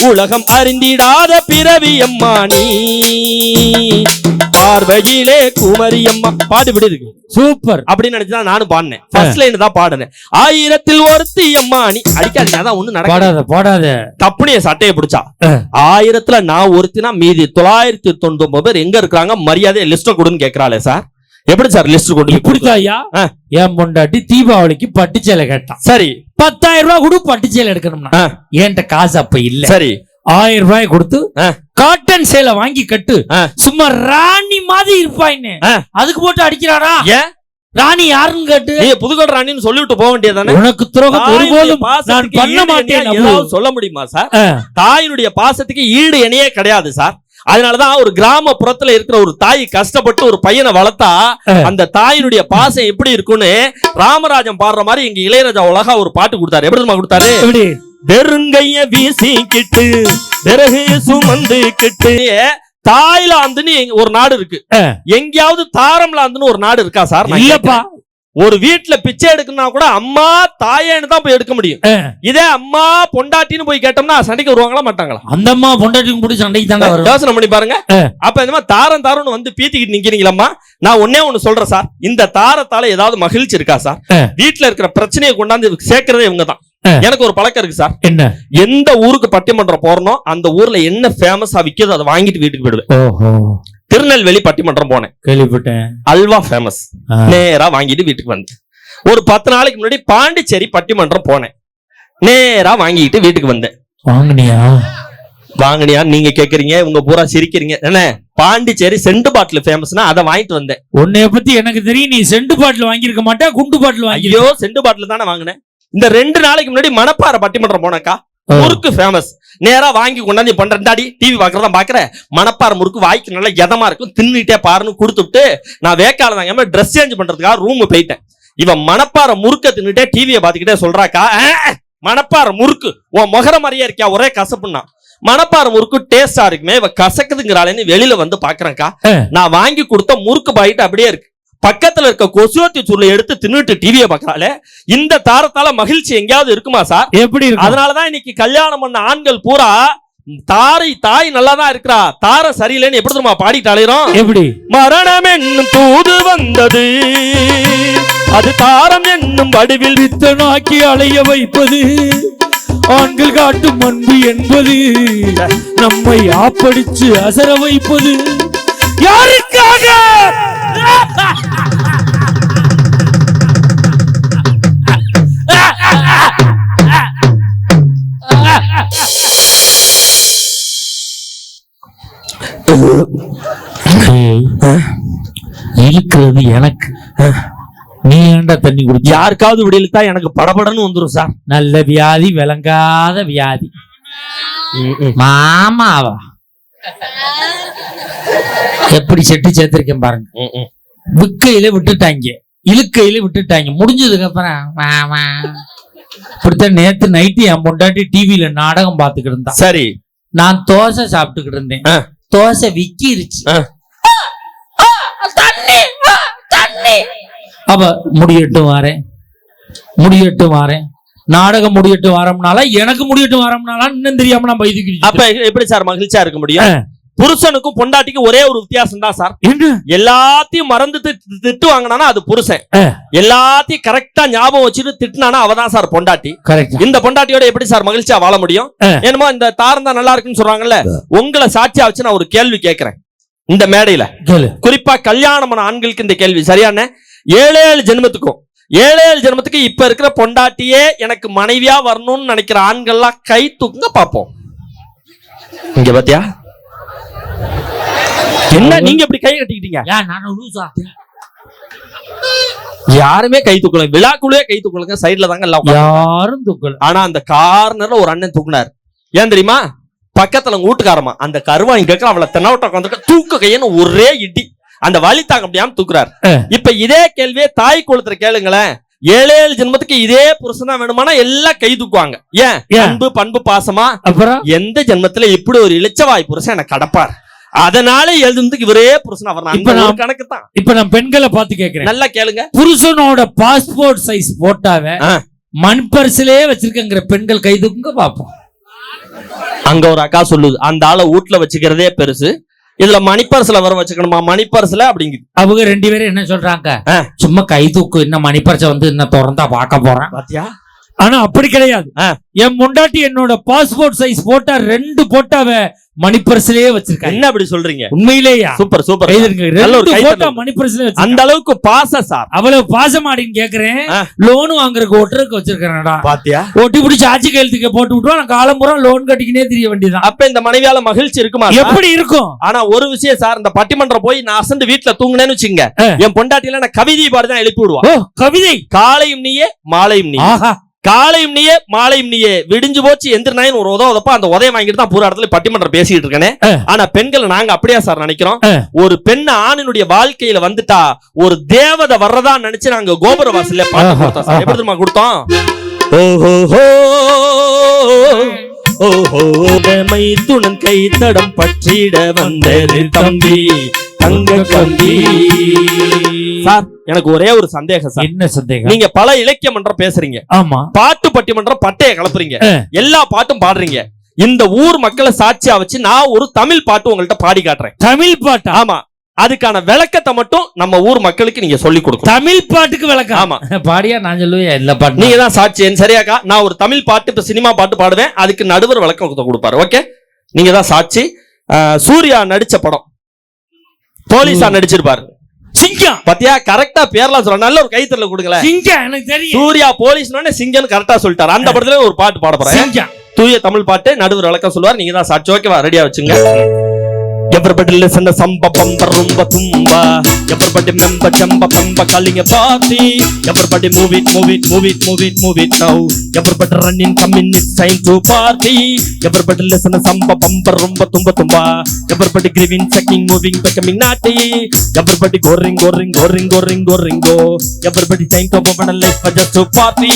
உலகம் அறிந்திடாத பிறவி அம்மா நீ, பார்வையிலே குமரி அம்மா. பாட்டு இப்படி இருக்கு, சூப்பர் அப்படின்னு நினைச்சுதான் நானும் பாடினேன். ஃபர்ஸ்ட் லைன் தான் பாடினேன். 1000ல் ஒருத்தி அம்மா நீ. அடிக்காதீங்க, அதான் ஒண்ணு நடக்காத போடாத. தப்புனிய சட்டையை பிடிச்சா 1000ல் நான் ஒருத்தினா மீதி 999 பேர் எங்க இருக்காங்க, மரியாதை லிஸ்ட கொடுன்னு கேட்கறாளே சார். எப்படி சார் லிஸ்ட் கொண்டு கொடுத்தாயா? என் பொண்டாட்டி தீபாவளிக்கு பட்டுச்சேலை கேட்டான். சரி, 10,000 ரூபாய் கொடு பட்டுச்சேலை எடுக்கணும்னா. என்கிட்ட காசு அப்ப இல்ல. சரி, 1000 ரூபாய் கொடுத்து காட்டன் சேலை வாங்கி கட்டு, சும்மா ராணி மாதிரி இருப்பாயின்னு. அதுக்கு போட்டு அடிக்கிறாரா? ஏன் ராணி யாருன்னு கேட்டு புதுக்கோட்டை ராணின்னு சொல்லிட்டு போக வேண்டியதானே? உனக்கு துரோகம் ஒருபோதும் நான் பண்ண மாட்டேன் சொல்ல முடியுமா சார்? தாயினுடைய பாசத்துக்கு ஈடு இணையே கிடையாது சார். அதனாலதான் ஒரு கிராமப்புறத்துல இருக்கிற ஒரு தாய் கஷ்டப்பட்டு ஒரு பையனை வளர்த்தா அந்த தாயினுடைய பாசம் எப்படி இருக்குன்னு ராமராஜன் பாடுற மாதிரி இங்க இளையராஜா அழகா ஒரு பாட்டு கொடுத்தாரு. எப்படி கொடுத்தாரு? வெறுங்கைய வீசிக்கிட்டு விறகு சுமந்து கிட்டு. தாய்லாந்துன்னு ஒரு நாடு இருக்கு. எங்கேயாவது தாரம்லாந்துன்னு ஒரு நாடு இருக்கா சார்? இல்லப்பா. ஒரு வீட்டுல பிச்சை எடுக்கணும்னா கூட அம்மா தாயேன்னு தான் போய் எடுக்க முடியும். இதே அம்மா பொண்டாட்டின்னு போய் கேட்டோம்னா சண்டைக்கு வருவாங்களா மாட்டாங்களா? அந்த அம்மா பொண்டாட்டின்னு போய் சண்டைக்கு தானே வரும். யோசனை பண்ணி பாருங்க. அப்ப இந்த மாதிரி தாரம் தாரம்னு வந்து பீத்திக்கிட்டு நிக்கிறீங்களா? நான் ஒன்னே ஒண்ணு சொல்றேன் சார், இந்த தாரத்தால ஏதாவது மகிழ்ச்சி இருக்கா சார்? வீட்டுல இருக்கிற பிரச்சனையை கொண்டாந்து சேர்க்கிறதே இவங்க தான். எனக்கு ஒரு பழக்கம் இருக்கு சார். என்ன? எந்த ஊருக்கு பட்டிமன்றம் போறனோ அந்த ஊர்ல என்ன ஃபேமஸா விற்கிறது அதை வாங்கிட்டு வீட்டுக்கு போயிடுவேன். திருநெல்வேலி பட்டிமன்றம் போனேன், கேள்விப்பட்டேன். அல்வா ஃபேமஸ். நேரா வாங்கிட்டு வீட்டுக்கு வந்தேன். ஒரு 10 நாளைக்கு முன்னாடி பாண்டிச்சேரி பட்டிமன்றம் போனேன், நேரா வாங்கிட்டு வீட்டுக்கு வந்தேன். வாங்கினியா நீங்க கேக்குறீங்க, உங்க பூரா சிரிக்கிறீங்க. என்ன பாண்டிச்சேரி செண்டு பாட்டில் ஃபேமஸ்னா அதை வாங்கிட்டு வந்தேன். உன்னைய பத்தி எனக்கு தெரியும், நீ செண்டு பாட்டில் வாங்கியிருக்க மாட்டே, குண்டு பாட்டில் வாங்கி. ஐயோ, செண்டு பாட்டில் தானே வாங்கினேன். இந்த 2 நாளைக்கு முன்னாடி மணப்பாறை பட்டிமன்றம் போனக்கா, முறுக்கு ஃபேமஸ். நேரா வாங்கி கொண்டாந்து பண்றேன்டாடி, டிவி பாக்குறதா பாக்குற, மணப்பாறை முறுக்கு வாய்க்கு நல்லா எதமா இருக்கும், தின்னுட்டே பாருன்னு கொடுத்துட்டு நான் வேக்கால தாங்க ட்ரெஸ் சேஞ்ச் பண்றதுக்காக ரூம் போயிட்டேன். இவன் மணப்பாறை முறுக்க தின்னுட்டே டிவியை பாத்துக்கிட்டே சொல்றாக்கா, மணப்பாறை முறுக்கு உன் முகர மாதிரியே இருக்கியா, ஒரே கசப்புன்னா. மணப்பாறை முறுக்கு டேஸ்டா இருக்குமே இவ கசக்குதுங்கிறாளேன்னு வெளியில வந்து பாக்குறேன்க்கா. நான் வாங்கி கொடுத்த முறுக்கு பாயிட்டு அப்படியே இருக்கு. பக்கத்துல இருக்க கொசுவத்தி சுருளை எடுத்து தின்னுட்டு டிவியை பார்க்கறாளே. இந்த தாரத்தால மகிழ்ச்சி எங்கேயாவது இருக்குமா சார்? எப்படி இருக்கு? அதனாலதான் இன்னைக்கு கல்யாணம் பண்ண ஆண்கள் பூரா தாய் நல்லாதான் இருக்கிறா, தார சரியில்லைன்னு எப்படி தெரியுமா பாடிட்டு அலையிறோம்? எப்படி? மரணம் என்னும் தூது வந்தது, அது தாரம் என்னும் வடிவில் வித்தனாக்கி அலைய வைப்பது, ஆண்கள் காட்டும் அன்பு என்பது நம்மை ஆப்படிச்சு அசர வைப்பது யாருக்காக? இருக்கிறது எனக்கு, நீ ஏண்டா தண்ணி குடிச்சு? யாருக்காவது விடியல் தான் எனக்கு படபடன்னு வந்துரும் சார். நல்ல வியாதி, விளங்காத வியாதி. மாமாவா எப்படி செட்டு சேர்த்திருக்கேன் பாருங்க. விக்கையில விட்டுட்டாங்க, இழுக்கையில விட்டுட்டாங்க. முடிஞ்சதுக்கு அப்புறம் மாமா இப்படித்தான். நேத்து நைட்டு என் பொண்டாட்டி டிவியில நாடகம் பாத்துக்கிட்டு இருந்தா. சரி, நான் தோசை சாப்பிட்டுக்கிட்டு இருந்தேன். தோசை விக்கிருச்சு. அப்ப முடியட்டும் வாரேன், நாடகம் முடியட்டும் வாரம்னால எனக்கு முடியட்டும் வாரம்னால இன்னும் தெரியாம நான் பைதுக்கிறேன். அப்ப எப்படி சார் மகிழ்ச்சியா இருக்க முடியும்? புருஷனுக்கும் பொண்டாட்டிக்கும் ஒரே ஒரு வித்தியாசம் தான் சார். எல்லாத்தையும் மறந்து திட்டு வாங்கினா அது புருஷன், எல்லாத்தையும் கரெக்டா ஞாபகம் வச்சுட்டு திட்டுனானா அவதான் சார் பொண்டாட்டி. இந்த பொண்டாட்டியோட எப்படி சார் மகிழ்ச்சியா வாழ முடியும்? என்னமோ இந்த தாரம் தான் நல்லா இருக்குன்னு சொல்றாங்கல்ல, உங்களை சாட்சியா வச்சு நான் ஒரு கேள்வி கேட்கிறேன் இந்த மேடையில. குறிப்பா கல்யாணமான ஆண்களுக்கு இந்த கேள்வி சரியான 7 ஜென்மத்துக்கு இப்ப இருக்கிற பொண்டாட்டியே எனக்கு மனைவியா வரணும்னு நினைக்கிற ஆண்கள்லாம் கை தூக்குங்க பாப்போம். இங்க பாத்தியா என்ன நீங்க இப்படி கை கட்டிக்கிட்டீங்க? யாருமே கை தூக்கல, விழாக்குள்ளே கை தூக்கலங்க, சைடுல தாங்க எல்லாம் யாரும் தூக்கல. ஆனா அந்த கார்னர்ல ஒரு அண்ணன் தூக்குனார். ஏன் தெரியுமா? பக்கத்துல வீட்டுக்காரமா அந்த கருவாங்க கேட்க அவளை தென்னாவட்ட உட்காந்துருக்க தூக்க கையன்னு ஒரே இடி, அந்த வலி தாங்க முடியாம தூக்குறாரு. இப்ப இதே கேள்வியே தாய் குளத்துல கேளுங்களேன். 7 ஜென்மத்துக்கு இதே புருஷன் தான் வேணுமானா எல்லாம் கை தூக்குவாங்க. ஏன்? அன்பு பண்பு பாசமா. அப்புறம் எந்த ஜென்மத்துல இப்படி ஒரு இளிச்சவாய் புருஷன் எனக்கு கடப்பார், அதனால எழுதுறதுக்கு இவரே புருஷன் அவர் கணக்கு தான். இப்ப நான் பெண்களை பார்த்து கேட்கிறேன், நல்லா கேளுங்க. புருஷனோட பாஸ்போர்ட் சைஸ் போட்டாவே மண் பர்சிலே வச்சிருக்கங்கிற பெண்கள் கை தூக்குங்க பாப்போம். அங்க ஒரு அக்கா சொல்லுது, அந்த ஆளை வீட்டுல வச்சுக்கிறதே பெருசு, இதுல மணிப்பர்ஸ்ல வர வச்சுக்கணுமா மணிப்பர்ஸ்ல அப்படிங்குது. அவங்க 2 பேரும் என்ன சொல்றாங்க? சும்மா கை தூக்கு, இன்னும் மணிப்பர்ஸ வந்து இன்னும் திறந்தா பார்க்க போறேன் பாத்தியா. ஆனா அப்படி கிடையாது. என் முண்டாட்டி என்னோட பாஸ்போர்ட் சைஸ் போட்டா 2 போட்டாவே மணிப்பர்ஸ்லயே வச்சிருக்கேன். என்ன அப்படி சொல்றீங்க? உண்மையிலேயா? Super super. மணிப்பர்ஸ்ல அந்த அளவுக்கு பாசம் சார். அவ்வளவு பாசமாடின்னு கேக்குறேன். லோன் வாங்குறதுக்கு ஒட்டுறதுக்கு வச்சிருக்கேன்டா பாத்தியா. ஒட்டி பிடிச்சி ஆட்சி கையெழுத்துக்கு போட்டு விட்டுருவோம், நான் காலம்புறம் லோன் கட்டிக்கினே தெரிய வேண்டியதான். அப்ப இந்த மனைவியால மகிழ்ச்சி இருக்குமா? எப்படி இருக்கும்? ஆனா ஒரு விஷயம் சார், இந்த பட்டிமன்றம் போய் நான் அசந்து வீட்டுல தூங்குனேன்னு வச்சுங்க, என் பொண்டாட்டியில நான் கவிதை பாடுதான் எழுப்பி விடுவான். கவிதை? காலையும் நீயே மாலையும் நீ, காலையும் நீயே மாலையும் நீயே, விடிஞ்சு போச்சு எந்திரனாயின்னு ஒரு உதவப்ப அந்த உதயம் வாங்கிட்டு தான் பூரா இடத்துல பட்டிமன்றம் பேசிட்டு இருக்கேனே. ஆனா பெண்கள் நாங்க அப்படியா சார் நினைக்கிறோம்? ஒரு பெண் ஆணினுடைய வாழ்க்கையில வந்துட்டா ஒரு தேவதை வர்றதா நினைச்சு நாங்க கோபுர வாசல்ல பாட்டு கொடுத்தோம் சார். எப்படி தெரியுமா கொடுத்தோம்? துணன் கை தடம் பற்றிட வந்தது தம்பி தங்க கம்பி. சார் எனக்கு ஒரே ஒரு சந்தேகம் சார். என்ன சந்தேகம்? நீங்க பல இலக்கிய மன்றம் பேசுறீங்க, ஆமா, பாட்டு பட்டிமன்றம் பட்டைய கலப்புறீங்க, எல்லா பாட்டும் பாடுறீங்க. இந்த ஊர் மக்களை சாட்சியா வச்சு நான் ஒரு தமிழ் பாட்டு உங்கள்ட்ட பாடி காட்டுறேன். தமிழ் பாட்டு? ஆமா. அதுக்கான விளக்கத்தை மட்டும் நம்ம ஊர் மக்களுக்கு நீங்க சொல்லி கொடுக்கணும். தமிழ் பாட்டுக்கு விளக்கம்? ஆமா. பாடியா? நான் சொல்லுவேன் எல்லா பாட்டு. நீங்க தான் சாட்சி. சரியாக்கா? நான் ஒரு தமிழ் பாட்டு இப்ப சினிமா பாட்டு பாடுவேன், அதுக்கு நடுவர் விளக்கம் கொடுப்பாரு. ஓகே, நீங்க தான் சாட்சி. சூர்யா நடிச்ச படம், போலீஸா நடிச்சிருப்பாரு, சிங்கம். பாத்தியா? கரெக்டா பேர்லாம் சொல்ற. நல்ல ஒரு கைத்தறல கொடுங்களேன். சிங்கம் எனக்கு தெரியும். சூர்யா போலீஸ்னு சிங்கம்னு கரெக்டா சொல்லிட்டாரு. அந்த படத்துல ஒரு பாட்டு பாட போறேன், சிங்கம். தூய தமிழ் பாட்டு, நடுவர் விளக்கம் சொல்லுவார். நீங்க தான் சாட்சி. ஓகேவா? ரெடியா வச்சுங்க. Everybody listen to samba bamba rumba tumba. Everybody member jamba bamba calling a party. Everybody move it, move it, move it, move it, move it now. Everybody running, coming, it's time to party. Everybody listen to samba bamba rumba tumba tumba. Everybody giving, checking, moving, becoming naughty. Everybody go ring, go ring, go ring, go ring, go ring, go. Everybody time to open a life for just to party.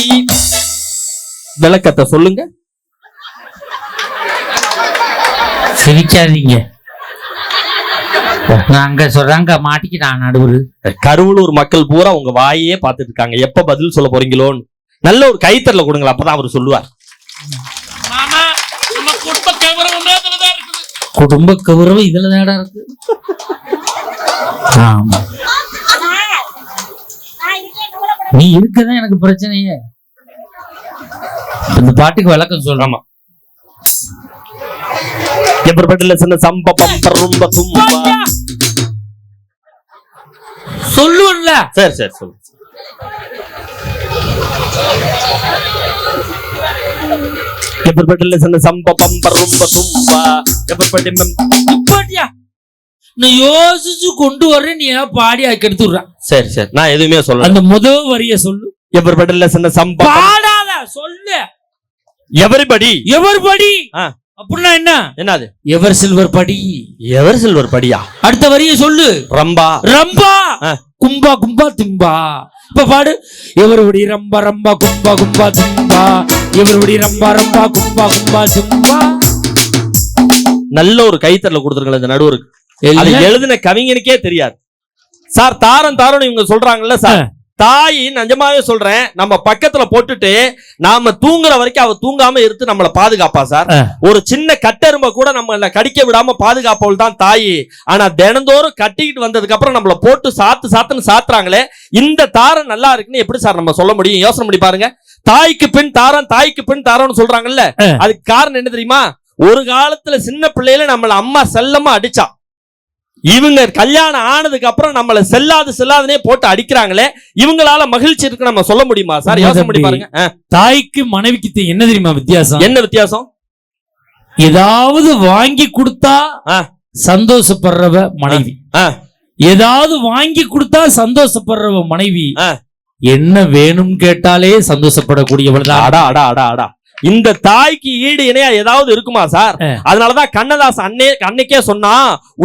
விளக்கத்தை சொல்லுங்க. சிரிக்காதீங்க. நாங்க சொல்றாங்க மாட்டிக்கிட்டான் நடுவுரு. கருவலூர் மக்கள் பூரா உங்க வாயே பார்த்துட்டு இருக்காங்க, எப்ப பதில் சொல்ல போறீங்களோன்னு. நல்ல ஒரு கைத்தறல கொடுங்களா, அப்பதான் அவர் சொல்லுவார். குடும்ப கௌரவம் இதுலதாடா இருக்கு. ஆமா, நீ இருக்கதான் எனக்கு பிரச்சனையே. இந்த பாட்டுக்கு விளக்கம் சொல்லலாமா? எப்படிப்பட்ட சின்ன சம்ப பம்பர் ரொம்ப தும்பா சொல்லுவல்ல. சரி சரி சொல்லு. எப்படிப்பட்ட சின்ன சம்ப பம்பர் ரொம்ப தும்பா எப்படிப்பட்ட நான் யோசிச்சு கொண்டு வர்றேன், நீ ஏன் பாடி அதுக்கு எடுத்துடுற. சரி சரி, நான் எதுவுமே சொல்ல. அந்த முதல் வரிய சொல்லு. எப்படிப்பட்ட சின்ன சம்ப பாடாத சொல்லு. எவரிபடி எவர்படி அப்படின்னா என்ன? என்னது? எவர் சில்வர் படி. எவர் சில்வர் படியா? அடுத்த வரிய சொல்லு. ரம்பா ரம்பா கும்பா கும்பா திம்பா. இப்ப பாடு. எவருபடி ரம்பா ரம்பா கும்பா கும்பா திம்பா. எவருபடி ரம்பா ரம்பா கும்பா கும்பா திம்பா. நல்ல ஒரு கைத்தறல கொடுத்துருக்கல இந்த நடுவருக்கு. அது எழுதின கவிஞனுக்கே தெரியாது சார். தாரம் தாரம் இவங்க சொல்றாங்கல்ல சார், தாய் நிஜமாவே சொல்றேன், நம்ம பக்கத்துல போட்டுட்டு நாம தூங்குற வரைக்கும் அவ தூங்காம இருந்து நம்மளை பாதுகாப்பா சார். ஒரு சின்ன கட்டெரும்ப கூட நம்ம கடிக்க விடாம பாதுகாப்பவள் தான் தாய். ஆனா தினந்தோறும் கட்டிக்கிட்டு வந்ததுக்கு அப்புறம் நம்மள போட்டு சாத்துன்னு சாத்துறாங்களே, இந்த தாரம் நல்லா இருக்குன்னு எப்படி சார் நம்ம சொல்ல முடியும்? யோசனை பண்ணி பாருங்க. தாய்க்கு பின் தாரம், தாய்க்கு பின் தாரம்னு சொல்றாங்கல்ல, அதுக்கு காரணம் என்ன தெரியுமா? ஒரு காலத்துல சின்ன பிள்ளையில நம்மள அம்மா செல்லமா அடிச்சா, இவங்க கல்யாணம் ஆனதுக்கு அப்புறம் நம்மள செல்லாதுனே போட்டு அடிக்கிறாங்களே, இவங்களால மகிழ்ச்சி இருக்கு நம்ம சொல்ல முடியுமா சார்? யோசனை பண்ணி பாருங்க. தாய்க்கு மனைவிக்கு என்ன தெரியுமா வித்தியாசம்? என்ன வித்தியாசம்? ஏதாவது வாங்கி கொடுத்தா சந்தோஷப்படுறவ மனைவி, ஏதாவது வாங்கி கொடுத்தா சந்தோஷப்படுறவ மனைவி, என்ன வேணும் கேட்டாலே சந்தோஷப்படக்கூடியவள் தான். அடா அடா அடா அடா. இந்த தாய்க்கு ஈடு இணையா ஏதாவது இருக்குமா சார்? அதனாலதான் கண்ணதாசன் அன்னைக்கே சொன்னா,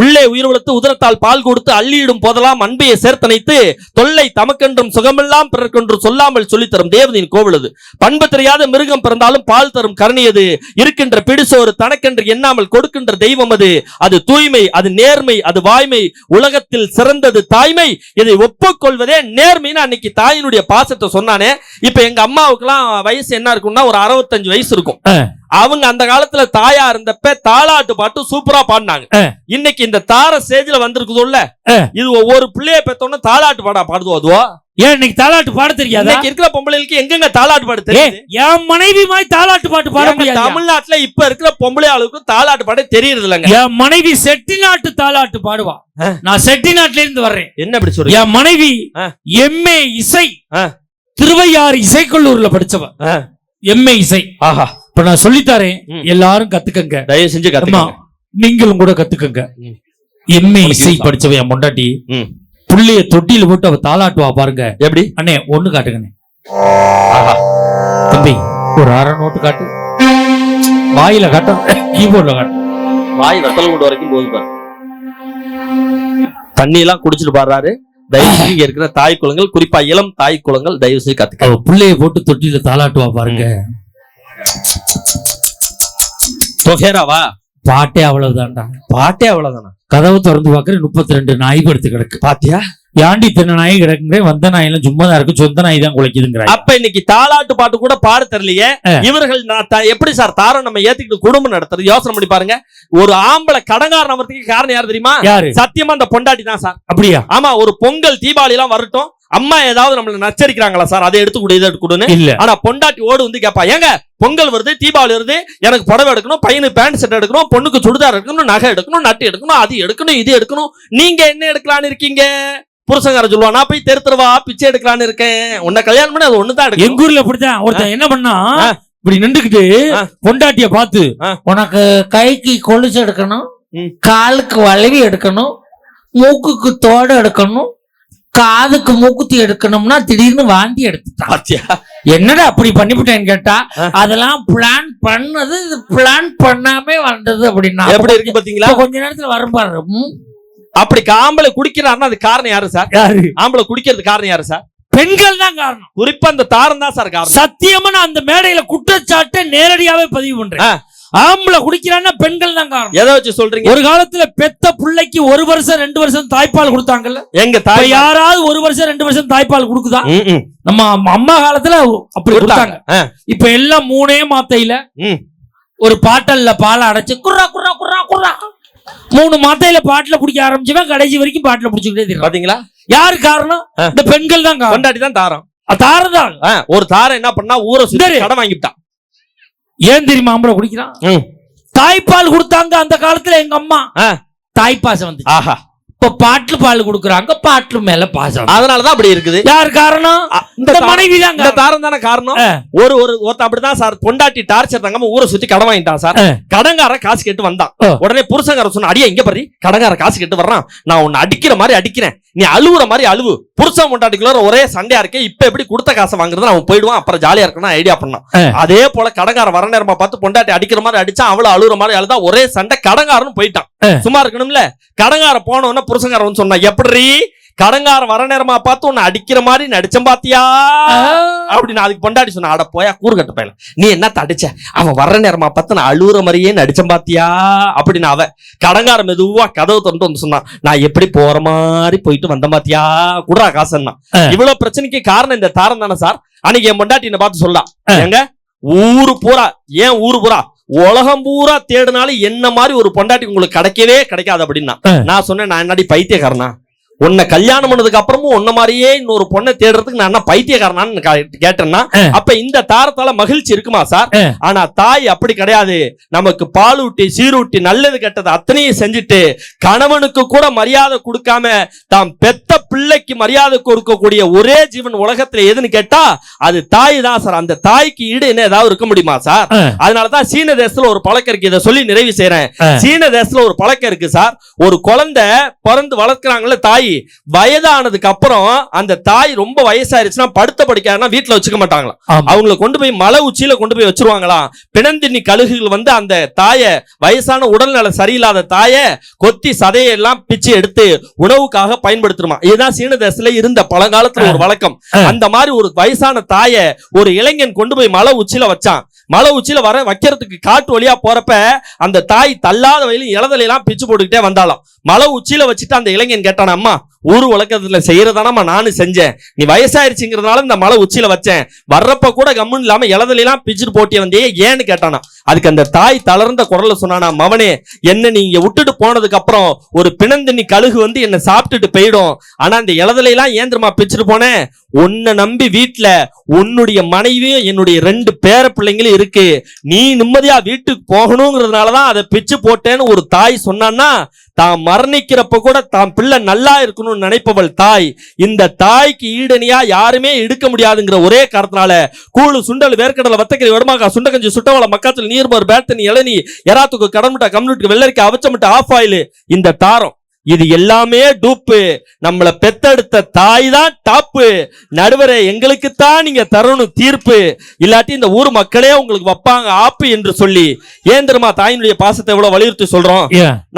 உள்ளே உயிர் வளர்த்து உதரத்தால் பால் கொடுத்து அள்ளியிடும் போதெல்லாம் அன்பையை சேர்த்தனைத்து தொல்லை தமக்கென்றும் சுகமெல்லாம் பிறர்க்கென்று சொல்லாமல் சொல்லித்தரும் தேவதையின் கோவிலது. பண்பு தெரியாத மிருகம் பிறந்தாலும் பால் தரும் கருணையது. இருக்கின்ற பிடிசோறு தனக்கென்று எண்ணாமல் கொடுக்கின்ற தெய்வம் அது. அது தூய்மை, அது நேர்மை, அது வாய்மை. உலகத்தில் சிறந்தது தாய்மை, இதை ஒப்புக்கொள்வதே நேர்மைன்னு அன்னைக்கு தாயினுடைய பாசத்தை சொன்னானே. இப்ப எங்க அம்மாவுக்கு எல்லாம் வயசு என்ன இருக்கும்னா ஒரு 65 வயசு இருக்கும். அவங்க அந்த காலத்துல தாயா இருந்தப்ப தாலாட்டு பாட்டு சூப்பரா பாடினாங்க. இன்னைக்கு இந்த தார ஸ்டேஜ்ல வந்திருக்குதுல்ல, இது ஒவ்வொரு பிள்ளைய பெத்தோன்னு தாலாட்டு பாடுதோ? அதுவோ ஏன் இன்னைக்கு தாலாட்டு பாட தெரியாது? இன்னைக்கு இருக்கிற பொம்பளைகளுக்கு எங்கெங்க தாலாட்டு பாட தெரியும்? என் மனைவி மாதிரி தாலாட்டு பாட்டு பாட முடியாது. தமிழ்நாட்டுல இப்ப இருக்கிற பொம்பளை ஆளுக்கு தாலாட்டு பாட தெரியுது இல்லங்க. என் மனைவி செட்டிநாட்டு தாலாட்டு பாடுவா. நான் செட்டிநாட்டுல இருந்து வர்றேன். என்ன அப்படி சொல்றீங்க? என் மனைவி எம்ஏ இசை, திருவையாறு இசைக்கல்லூர்ல படிச்சவ. எம்ஏ இசை. ஆஹா, இப்ப நான் சொல்லித்தாரேன், எல்லாரும் கத்துக்கங்க, தயவு செஞ்சு கத்துக்கங்க. நீங்களும் கூட கத்துக்கங்க. எம்ஏ இசை படிச்சவ என் முண்டாட்டி புள்ளைய தொட்டியில போட்டு அவ தாளாட்டுவா பாருங்க. எப்படி? அண்ணே ஒண்ணு காட்டுங்கண்ணே. தம்பி ஒரு 6 நோட்டு காட்டு. வாயில காட்டும், கீபோர்ட்ல காட்டும். வாய் வெத்தல கொண்டு வரைக்கும் போது பாரு. தண்ணி எல்லாம் குடிச்சிட்டு பாடுறாரு. தயவு செஞ்சு இருக்கிற தாய் குளங்கள், குறிப்பா இளம் தாய் குளங்கள், தயவு செஞ்சு கத்துக்க. பிள்ளைய போட்டு தொட்டியில தாளாட்டுவா பாருங்க. தொகேராவா? பாட்டே அவ்வளவுதான்டா. பாட்டே அவ்வளவுதானா? கதவு திறந்து பாக்குற 32 நாய் படுத்து கிடக்கு. பாத்தியா? யாண்டி தின்ன நாய் கிடக்குங்க, வந்த நாய் எல்லாம் சும்மா தான் இருக்கு, சொந்த நாய் தான் குலைக்குதுங்கிற. அப்ப இன்னைக்கு தாலாட்டு பாட்டு கூட பாட தெரியலையே இவர்கள். எப்படி சார் தாரம் நம்ம ஏத்துக்கிட்டு குடும்பம் நடத்துறது? யோசனை பண்ணி பாருங்க. ஒரு ஆம்பளை கடங்காரன் வரதுக்கு காரணம் யாரு தெரியுமா? யாரு? சத்தியமா அந்த பொண்டாட்டி தான் சார். அப்படியா? ஆமா. ஒரு பொங்கல் தீபாவளி எல்லாம் வரட்டும், அம்மா ஏதாவது நம்மள நச்சரிக்கிறாங்களா சார், அதை எடுத்து கொடு, இதை எடுத்து கொடுன்னு இல்ல. ஆனா பொண்டாட்டி ஓடு வந்து கேப்பா, ஏங்க பொங்கல் வருது, தீபாவளி வருது, எனக்கு புடவை எடுக்கணும், பையனுக்கு பேண்ட் ஷர்ட் எடுக்கணும், பொண்ணுக்கு சுடிதார் எடுக்கணும், நகை எடுக்கணும், நட்டு எடுக்கணும், அது எடுக்கணும், இது எடுக்கணும், நீங்க என்ன எடுக்கலான்னு இருக்கீங்க? புருஷங்கார சொல்லுவா, நான் போய் தெருத்துருவா பிச்சை எடுக்கலான்னு இருக்கேன். உன்னை கல்யாணம் பண்ணி அது ஒண்ணுதான் எடுக்கும். எங்க ஊர்ல அப்படித்தான் ஒருத்தன் என்ன பண்ணா, இப்படி நின்றுகிட்டு பொண்டாட்டிய பார்த்து, உனக்கு கைக்கு கொலுசு எடுக்கணும், காலுக்கு வளைவி எடுக்கணும், மூக்குக்கு தோடு எடுக்கணும், காதுக்கு மூக்குத்தி எடுக்கணும்னா திடீர்னு வாந்தி எடுத்துட்டான். என்னடா அப்படி பண்ணிவிட்டேன்னு கேட்டா, அதெல்லாம் பிளான் பண்ணது, பிளான் பண்ணாமே வந்தது அப்படின்னா எப்படி இருக்கு பாத்தீங்களா? கொஞ்ச நேரத்துல வரும்பாரு. அப்படி ஆம்பளை குடிக்கிறாருன்னா அது காரணம் யாரு சார்? யாரு? ஆம்பளை குடிக்கிறது காரணம் யாரு சார்? பெண்கள் தான் காரணம். குறிப்பா அந்த தாரம் தான் சார் காரணம். சத்தியமா நான் அந்த மேடையில குற்றச்சாட்டை நேரடியாவே பதிவு பண்றேன். ஆம்பளை குடிக்கிறான்னா பெண்கள் தான் காரணம். எதை வச்சு சொல்றீங்க? ஒரு காலத்துல பெத்த பிள்ளைக்கு 1 வருஷம் 2 வருஷம் தாய்ப்பால் கொடுத்தாங்கல்ல. எங்க இப்ப தாய் யாராவது 1 வருஷம் 2 வருஷம் தாய்ப்பால் கொடுக்குதா? ம். நம்ம அம்மா காலத்துல அப்படி கொடுத்தாங்க. இப்ப எல்லாம் 3 மாத்தையில ம். ஒரு பாட்டல்ல பாலை அடைச்சு குர்ரா குர்ரா குர்ரா குர்ரா 3 மாத்தையில பாட்டில குடிக்க ஆரம்பிச்சவன் கடைசி வரைக்கும் பாட்டில குடிச்சுக்கிட்டே தெரியும். பாத்தீங்களா? யாரு காரணம்? இந்த பெண்கள் தான் காரணம். கொண்டாடி தான் தாரம். தாரம் தான். ஒரு தாரம் என்ன பண்ணா ஊரை சுத்தி கடன் வாங்கிட்டான். ஏன் தெரியுமா ஆம்பளை குடிக்கிறான்? தாய்ப்பால் கொடுத்தாங்க அந்த காலத்துல எங்க அம்மா. தாய்ப்பாசம் வந்து ஆஹா, இப்ப பாட்டில் பால் கொடுக்குறாங்க, பாட்டில் மேல பாசம். அதனாலதான் அப்படி இருக்குது. யார் காரணம்? இந்த மனைவி தான். இந்த தாரம் தானே காரணம். ஒருத்த அப்படிதான் சார், பொண்டாட்டி டார்ச்சர் தாங்க ஊரை சுத்தி கடன் வாங்கிட்டான் சார். கடங்கார காசு கேட்டு வந்தான். உடனே புருஷங்கார சொன்ன, அடியா இங்க பாரு, கடங்கார காசு கேட்டு வர்றான், நான் உன்னை அடிக்கிற மாதிரி அடிக்கிறேன், நீ அழுவுற மாதிரி அழுவு. புருஷன் பொண்டாட்டிக்குள்ள ஒரே சண்டையா இருக்கு, இப்ப எப்படி கொடுத்த காசை வாங்குறது, அவன் போயிடுவான், அப்புறம் ஜாலியா இருக்கணும் ஐடியா பண்ணான். அதே போல கடங்கார வர நேரமா பார்த்து பொண்டாட்டி அடிக்கிற மாதிரி அடிச்சா, அவளை அழுவுற மாதிரி அழுதா, ஒரே சண்டை, கடங்காரன்னு போயிட்டான். சும்மா இருக்கணும்ல. கடங்கார போனவன புருஷங்காரன் சொன்னா, எப்படி கடங்கார வர நேரமா பார்த்து உன்னை அடிக்கிற மாதிரி நடிச்சம் பாத்தியா அப்படின்னு. அதுக்கு பொண்டாட்டி சொன்ன, அட போயா கூறுகட்ட பையல, நீ என்ன தடிச்ச, அவன் வர்ற நேரமா பார்த்து நான் அழுவுற மாதிரியே நடிச்சம் பாத்தியா அப்படின்னு. அவ கடங்கார மெதுவா கதவு திறந்து வந்து சொன்னான், நான் எப்படி போற மாதிரி போயிட்டு வந்த பாத்தியா, குடுறா காசுன்னா. இவ்வளவு பிரச்சனைக்கு காரணம் இந்த தாரம் தானே சார். அன்னைக்கு என் பொண்டாட்டி என்ன பார்த்து சொல்லலாம், எங்க ஊரு பூரா, ஏன் ஊரு பூரா உலகம் பூரா தேடினாலும் என்ன மாதிரி ஒரு பொண்டாட்டி உங்களுக்கு கிடைக்கவே கிடைக்காது அப்படின்னா. நான் சொன்னேன், நான் என்னடி பைத்தியக்காரனா, உன்னை கல்யாணம் பண்ணதுக்கு அப்புறமும் உன்ன மாதிரியே இன்னொரு பொண்ணை தேடுறதுக்கு நான் என்ன பைத்தியக்காரனான்னு கேட்டேன்னா, அப்ப இந்த தாரத்தால மகிழ்ச்சி இருக்குமா சார்? ஆனா தாய் அப்படி கிடையாது. நமக்கு பாலூட்டி சீரூட்டி நல்லது கெட்டது அத்தனையும் செஞ்சுட்டு கணவனுக்கு கூட மரியாதை கொடுக்காம தாம் பெத்த பிள்ளைக்கு மரியாதை கொடுக்கக்கூடிய ஒரே ஜீவன் உலகத்துல எதுன்னு கேட்டா அது தாய் தான் சார். அந்த தாய்க்கு ஈடு என்ன ஏதாவது இருக்க முடியுமா சார்? அதனாலதான் சீன தேசத்துல ஒரு பழக்கம் இருக்கு, இதை சொல்லி நிறைவு செய்யறேன். சீன தேசத்துல ஒரு பழக்கம் இருக்கு சார். ஒரு குழந்தை பிறந்து வளர்க்கிறாங்கல்ல தாய், வயதானதுக்கு அப்புறம் அந்த தாய் ரொம்ப வயசாயிருச்சுன்னா படுத்த படிக்காதுன்னா வீட்டுல வச்சுக்க மாட்டாங்களா, அவங்களை கொண்டு போய் மலை உச்சியில கொண்டு போய் வச்சிருவாங்களாம். பிணந்தின்னி கழுகுகள் வந்து அந்த தாய, வயசான உடல்நல சரியில்லாத தாய கொத்தி சதையெல்லாம் பிச்சு எடுத்து உணவுக்காக பயன்படுத்துமா. இதுதான் சீன தேசத்துல இருந்த பழங்காலத்துல ஒரு வழக்கம். அந்த மாதிரி ஒரு வயசான தாய ஒரு இளைஞன் கொண்டு போய் மலை உச்சியில வச்சான். மலை உச்சியில வர வைக்கிறதுக்கு காட்டு வழியா போறப்ப அந்த தாய் தள்ளாத வயலில் இளதலையெல்லாம் பிச்சு போட்டுக்கிட்டே வந்தாலும். மலை உச்சியில வச்சுட்டு அந்த இளைஞன் கேட்டான், அம்மா ஊரு உலகத்துல செய்யறதானம்மா நானும் செஞ்சேன், நீ வயசாயிருச்சுங்கிறதுனால இந்த மலை உச்சியில வச்சேன், வர்றப்ப கூட கம்முன்னு இல்லாம இளதலையெல்லாம் பிச்சுட்டு போட்டி வந்தே ஏன்னு கேட்டானா. அதுக்கு அந்த தாய் தளர்ந்த குரல்ல சொன்னானா, மவனே என்ன நீங்க விட்டுட்டு போனதுக்கு அப்புறம் ஒரு பிணந்தண்ணி கழுகு வந்து என்ன சாப்பிட்டுட்டு போயிடும், ஆனா இந்த இளதலையெல்லாம் ஏந்திரமா பிச்சுட்டு போனேன், உன்னை நம்பி வீட்டுல உன்னுடைய மனைவியும் என்னுடைய 2 பேர பிள்ளைங்களும் இருக்கு, நீ நிம்மதியா வீட்டுக்கு போகணுங்கிறதுனாலதான் அதை பிச்சு போட்டேன்னு ஒரு தாய் சொன்னான்னா, தாம் மரணிக்கிறப்ப கூட தாம் பிள்ளை நல்லா இருக்கணும்னு நினைப்பவள் தாய். இந்த தாய்க்கு ஈடனியா யாருமே எடுக்க முடியாதுங்கிற ஒரே காரணத்தினால கூழு சுண்டல் வேர்க்கடலை வத்தக்கறி வடமாக்கா சுண்டகஞ்சி சுட்டவள மக்காச்சல் நீர்மோர் பேத்தனி இளநீ எராத்துக்கு கடமுட்டா கம்யூனிட்டி வெள்ளரிக்கா அவச்சமுட்டா ஆஃப் ஆயில், இந்த தாரம் இது எல்லாமே டூப்பு. நம்மளை பெத்தெடுத்த தாய் தான் டாப்பு. நடுவரே எங்களுக்குத்தான் நீங்க தரணும் தீர்ப்பு, இல்லாட்டி இந்த ஊர் மக்களே உங்களுக்கு வைப்பாங்க ஆப்பு என்று சொல்லி. ஏன் தெரியுமா தாயினுடைய பாசத்தை எவ்வளவு வலியுறுத்தி சொல்றோம்?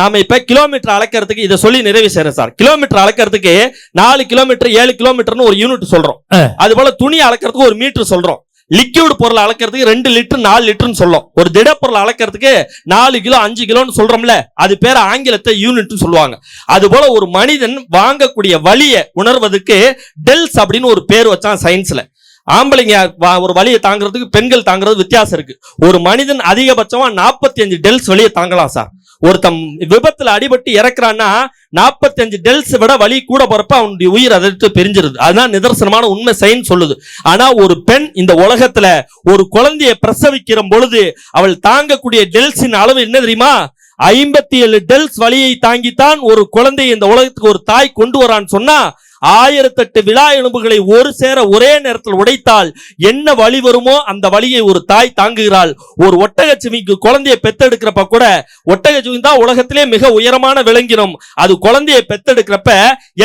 நாம இப்ப கிலோமீட்டர் அளக்கிறதுக்கு இதை சொல்லி நிறைவு செய்யறேன் சார். கிலோமீட்டர் அளக்கிறதுக்கு 4 கிலோமீட்டர் 7 கிலோமீட்டர்னு ஒரு யூனிட் சொல்றோம். அது போல துணி அளக்கிறதுக்கு 1 மீட்டர் சொல்றோம். லிக்விட் பொருள் அளக்கிறதுக்கு 2 லிட்டர் 4 லிட்டர்னு சொல்லும். ஒரு திட பொருள் அளக்கிறதுக்கு 4 கிலோ 5 கிலோன்னு சொல்றோம்ல, அது பேர் ஆங்கிலத்தை யூனிட் சொல்லுவாங்க. அது போல ஒரு மனிதன் வாங்கக்கூடிய வலியை உணர்வதற்கு டெல்ஸ் அப்படின்னு ஒரு பேர் வச்சான் சயின்ஸ்ல. ஆம்பளைங்க ஒரு வலியை தாங்கிறதுக்கு பெண்கள் தாங்கிறது வித்தியாசம் இருக்கு. ஒரு மனிதன் அதிகபட்சமா 45 டெல்ஸ் வலியை தாங்கலாம் சார். ஒருத்தம் விபத்துல அடிபட்டு இறக்குறான்னா 45 டெல்ஸ் விட வலி கூட போறப்ப அவனுடைய உயிர் அதற்கு பிரிஞ்சிருது. அதுதான் நிதர்சனமான உண்மை சயின்ஸ் சொல்லுது. ஆனா ஒரு பெண் இந்த உலகத்துல ஒரு குழந்தையை பிரசவிக்கிற பொழுது அவள் தாங்கக்கூடிய டெல்ஸின் அளவு என்ன தெரியுமா? 57 டெல்ஸ் வலியை தாங்கித்தான் ஒரு குழந்தையை இந்த உலகத்துக்கு ஒரு தாய் கொண்டு வரான்னு சொன்னா, 1008 விழா எலும்புகளை ஒரு சேர ஒரே நேரத்தில் உடைத்தால் என்ன வலி வருமோ அந்த வலியை ஒரு தாய் தாங்குகிறாள். ஒரு ஒட்டகச்சிவிக்கு குழந்தையை பெத்தெடுக்கிறப்ப கூட, ஒட்டகச்சிவி தான் உலகத்திலே மிக உயரமான விலங்கினம், அது குழந்தையை பெத்தெடுக்கிறப்ப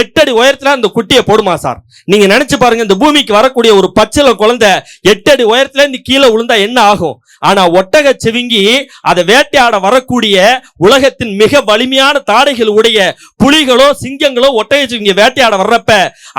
8 அடி உயரத்துல அந்த குட்டியை போடுமா சார். நீங்க நினைச்சு பாருங்க, இந்த பூமிக்கு வரக்கூடிய ஒரு பச்சில குழந்தை 8 அடி உயரத்துல இருந்து கீழே விழுந்தா என்ன ஆகும்? ஆனா ஒட்டகச்சிவிங்கி அதை வேட்டையாட வரக்கூடிய உலகத்தின் மிக வலிமையான தாடைகள் உடைய புலிகளோ சிங்கங்களோ ஒட்டகச்சிவிங்க வேட்டையாட வர்றப்ப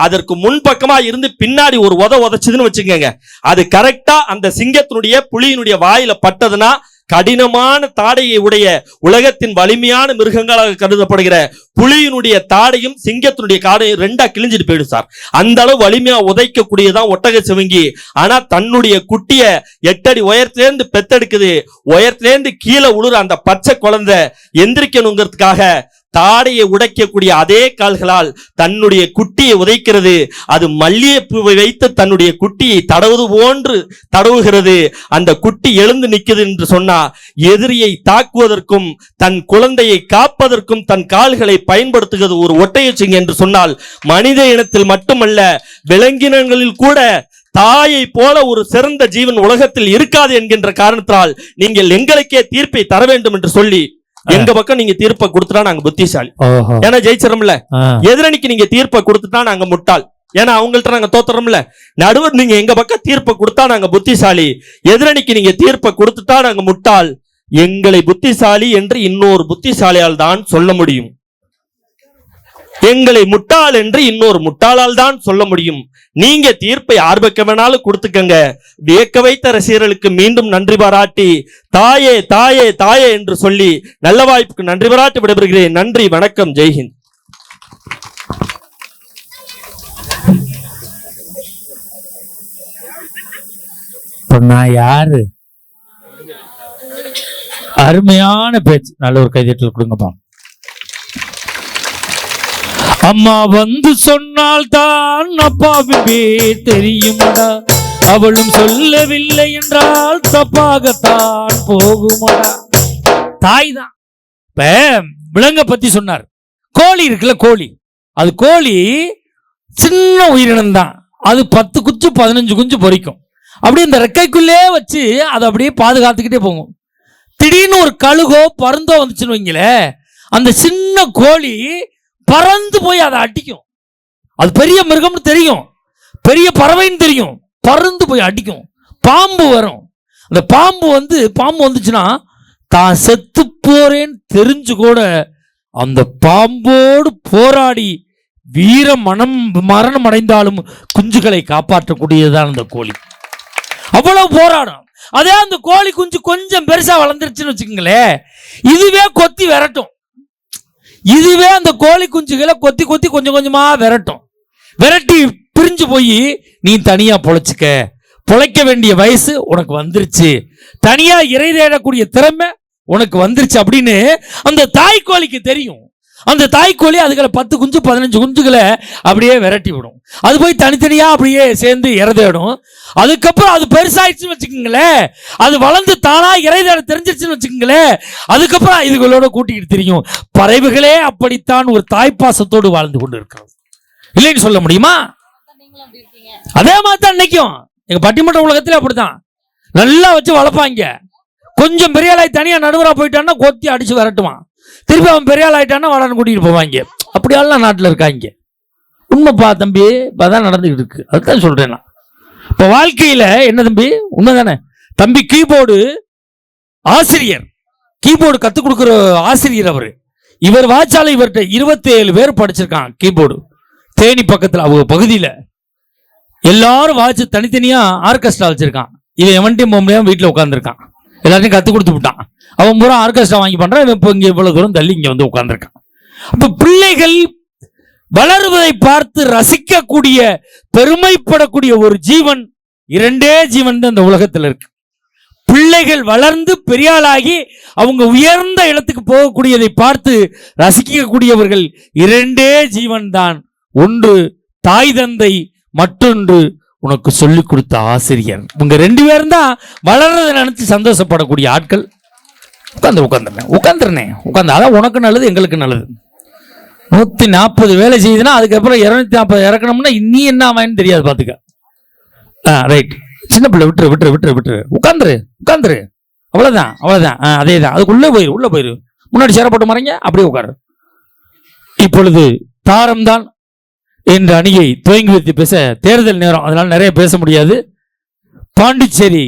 அதற்கு முன்பக்கமா இருந்து பின்னாடி ஒரு உதைச்சதுன்னு வச்சுக்கோங்க, அது கரெக்டா அந்த சிங்கத்தினுடைய புலியினுடைய வாயில பட்டதுன்னா கடினமான தாடையை உடைய உலகத்தின் வலிமையான மிருகங்களாக கருதப்படுகிற புலியினுடைய தாடையும் சிங்கத்தினுடைய காடையும் ரெண்டா கிழிஞ்சிட்டு போயிடும் சார். அந்த அளவு வலிமையா உதைக்கக்கூடியதான் ஒட்டக சிவங்கி. ஆனா தன்னுடைய குட்டிய 8 அடி உயரத்திலேருந்து பெத்தெடுக்குது. உயரத்திலேருந்து கீழே உழுற அந்த பச்சை குழந்தை எந்திரிக்கணுங்கிறதுக்காக தாடையை உடைக்கக்கூடிய அதே கால்களால் தன்னுடைய குட்டியை உதைக்கிறது. அது மல்லிகைப்பூவை வைத்து தன்னுடைய குட்டியை தடவுவது போன்று தடவுகிறது. அந்த குட்டி எழுந்து நிற்குது என்று சொன்னா எதிரியை தாக்குவதற்கும் தன் குழந்தையை காப்பதற்கும் தன் கால்களை பயன்படுத்துகிறது ஒரு ஒட்டகச்சிங்க என்று சொன்னால் மனித இனத்தில் மட்டுமல்ல விலங்கினங்களில் கூட தாயை போல ஒரு சிறந்த ஜீவன் உலகத்தில் இருக்காது என்கின்ற காரணத்தால் நீங்கள் எங்களுக்கே தீர்ப்பை தர வேண்டும் என்று சொல்லி எங்க பக்கம் நீங்க தீர்ப்பை கொடுத்துட்டா நாங்க புத்திசாலி, ஏன்னா ஜெயிச்சிடம்ல. எதிரணிக்கு நீங்க தீர்ப்பை கொடுத்துட்டா நாங்க முட்டாள், ஏன்னா அவங்கள்ட்ட நாங்க தோத்துறோம்ல. நடுவர் நீங்க எங்க பக்கம் தீர்ப்பை கொடுத்தா நாங்க புத்திசாலி, எதிரணிக்கு நீங்க தீர்ப்பை கொடுத்துட்டா நாங்க முட்டாள். எங்களை புத்திசாலி என்று இன்னொரு புத்திசாலியால் தான் சொல்ல முடியும். எங்களை முட்டாள் என்று இன்னொரு முட்டாளால் தான் சொல்ல முடியும். நீங்க தீர்ப்பை ஆர்வக்க வேணாலும் கொடுத்துக்கங்க. வியக்க வைத்த ரசிகர்களுக்கு மீண்டும் நன்றி பாராட்டி தாயே தாயே தாயே என்று சொல்லி நல்ல வாய்ப்புக்கு நன்றி பாராட்டி விடைபெறுகிறேன். நன்றி, வணக்கம், ஜெய்ஹிந்த். நான் யாரு? அருமையான பேச்சு, நல்ல ஒரு கைதட்டல் கொடுங்கப்பா. அம்மா வந்து சொன்னால் தான் அப்பாவுக்கே தெரியுமடா, அவளும் சொல்லவில்லை என்றால் தப்பாகத்தான் போகுமடா. தாய் தான். இப்ப விலங்க பத்தி சொன்னார். கோழி இருக்குல்ல, கோழி, அது கோழி சின்ன உயிரினம் தான். அது 10 குஞ்சு 15 குஞ்சு பொரிக்கும். அப்படியே இந்த ரெக்கைக்குள்ளே வச்சு அதை அப்படியே பாதுகாத்துக்கிட்டே போகும். திடீர்னு ஒரு கழுகோ பருந்தோ வந்துச்சுன்னு வைங்களே, அந்த சின்ன கோழி பறந்து போய் அதை அடிக்கும். அது பெரிய மிருகம்னு தெரியும், பெரிய பறவைன்னு தெரியும், பறந்து போய் அடிக்கும். பாம்பு வரும். அந்த பாம்பு வந்துச்சுன்னா தான் செத்து போறேன்னு தெரிஞ்சு கூட அந்த பாம்போடு போராடி மரணம் அடைந்தாலும் குஞ்சுகளை காப்பாற்றக்கூடியதுதான் அந்த கோழி. அவ்வளவு போராடும். அதே அந்த கோழி குஞ்சு கொஞ்சம் பெருசா வளர்ந்துருச்சுன்னு வச்சுக்கோங்களேன், இதுவே கொத்தி விரட்டும். இதுவே அந்த கோழி குஞ்சுகளை கொத்தி கொத்தி கொஞ்சம் கொஞ்சமா விரட்டி பிரிஞ்சு போய் நீ தனியா பொழைக்க வேண்டிய வயசு உனக்கு வந்துருச்சு, தனியா இறை தேடக்கூடிய திறமை உனக்கு வந்துருச்சு அப்படின்னு அந்த தாய்க்கோழிக்கு தெரியும். அந்த தாய்க்கோழி அதுகளை 10 குஞ்சு 15 குஞ்சுகளை அப்படியே விரட்டி விடும். அது போய் தனித்தனியா அப்படியே சேர்ந்து இறை தேடும். அதுக்கப்புறம் அது பெருசாயிடுச்சுன்னு வச்சுக்கோங்களேன், அது வளர்ந்து தானா இறை தேட தெரிஞ்சிருச்சுன்னு வச்சுக்கோங்களேன், அதுக்கப்புறம் இதுகளோட கூட்டிக்கிட்டு தெரியும். பறவைகளே அப்படித்தான் ஒரு தாய்ப்பாசத்தோடு வாழ்ந்து கொண்டு இருக்கிறது, இல்லைன்னு சொல்ல முடியுமா? அதே மாதிரி தான் இன்னைக்கும் எங்க பட்டிமன்ற உலகத்துல அப்படித்தான் நல்லா வச்சு வளர்ப்பாங்க. கொஞ்சம் பெரிய ஆளாய் தனியா நடுவரா போயிட்டான்னா கொத்தி அடிச்சு விரட்டுவான். திருப்பி அவன் பெரிய ஆள் ஆயிட்டான்னா வளர்ந்து கூட்டிட்டு போவாங்க. அப்படியெல்லாம் நாட்டில் இருக்காங்க. உண்மைப்பா தம்பி, இப்பதான் நடந்துகிட்டு இருக்கு. அதுதான் சொல்றேன் நான். இப்ப வாழ்க்கையில என்ன தம்பி, உண்மைதானே தம்பி? கீபோர்டு ஆசிரியர், கீபோர்டு கத்துக் கொடுக்குற ஆசிரியர் அவரு. இவர் வாச்சால இவர்கிட்ட 27 பேர் படிச்சிருக்கான் கீபோர்டு. தேனி பக்கத்துல அவங்க பகுதியில எல்லாரும் வாட்சி தனித்தனியா ஆர்கெஸ்ட்ரா வச்சிருக்கான். இவன் எவன்ட்டையும் போக முடியாம வீட்டுல உட்காந்துருக்கான். எல்லாத்தையும் கத்து கொடுத்து விட்டான். அவன் பூரா ஆர்கெஸ்ட்ரா வாங்கி பண்றான். இவன் இப்போ இங்க இவ்வளவு தூரம் தள்ளி இங்க வந்து உட்கார்ந்துருக்கான். அப்ப பிள்ளைகள் வளருவதை பார்த்து ரசிக்கக்கூடிய பெருமைப்படக்கூடிய ஒரு ஜீவன், 2 ஜீவன் தான் இந்த உலகத்தில் இருக்கு. பிள்ளைகள் வளர்ந்து பெரியாளாகி அவங்க உயர்ந்த இடத்துக்கு போகக்கூடியதை பார்த்து ரசிக்கக்கூடியவர்கள் 2 ஜீவன் தான். ஒன்று தாய் தந்தை, மற்றொன்று உனக்கு சொல்லிக் கொடுத்த ஆசிரியர். உங்க 2 பேரும் தான் வளர்றதை நினைச்சு சந்தோஷப்படக்கூடிய ஆட்கள். உட்காந்துருனேன். அதான் உனக்கு நல்லது, எங்களுக்கு நல்லது. 140 வேலை செய்யுதுன்னா அதுக்கப்புறம் 240 இறக்கணும்னா நீ என்ன ஆவான்னு தெரியாது, பாத்துக்க. ரைட், சின்ன பிள்ளை விட்டுரு. உட்காந்துரு. அவ்வளவுதான். அதேதான். அதுக்குள்ளே போயிரு. முன்னாடி சேரப்பட்டு மறைங்க, அப்படியே உட்காரு. இப்பொழுது தாரம் தான் என்ற அணியை துவங்கி வைத்து பேச தேர்தல் நேரம், அதனால நிறைய பேச முடியாது. பாண்டிச்சேரி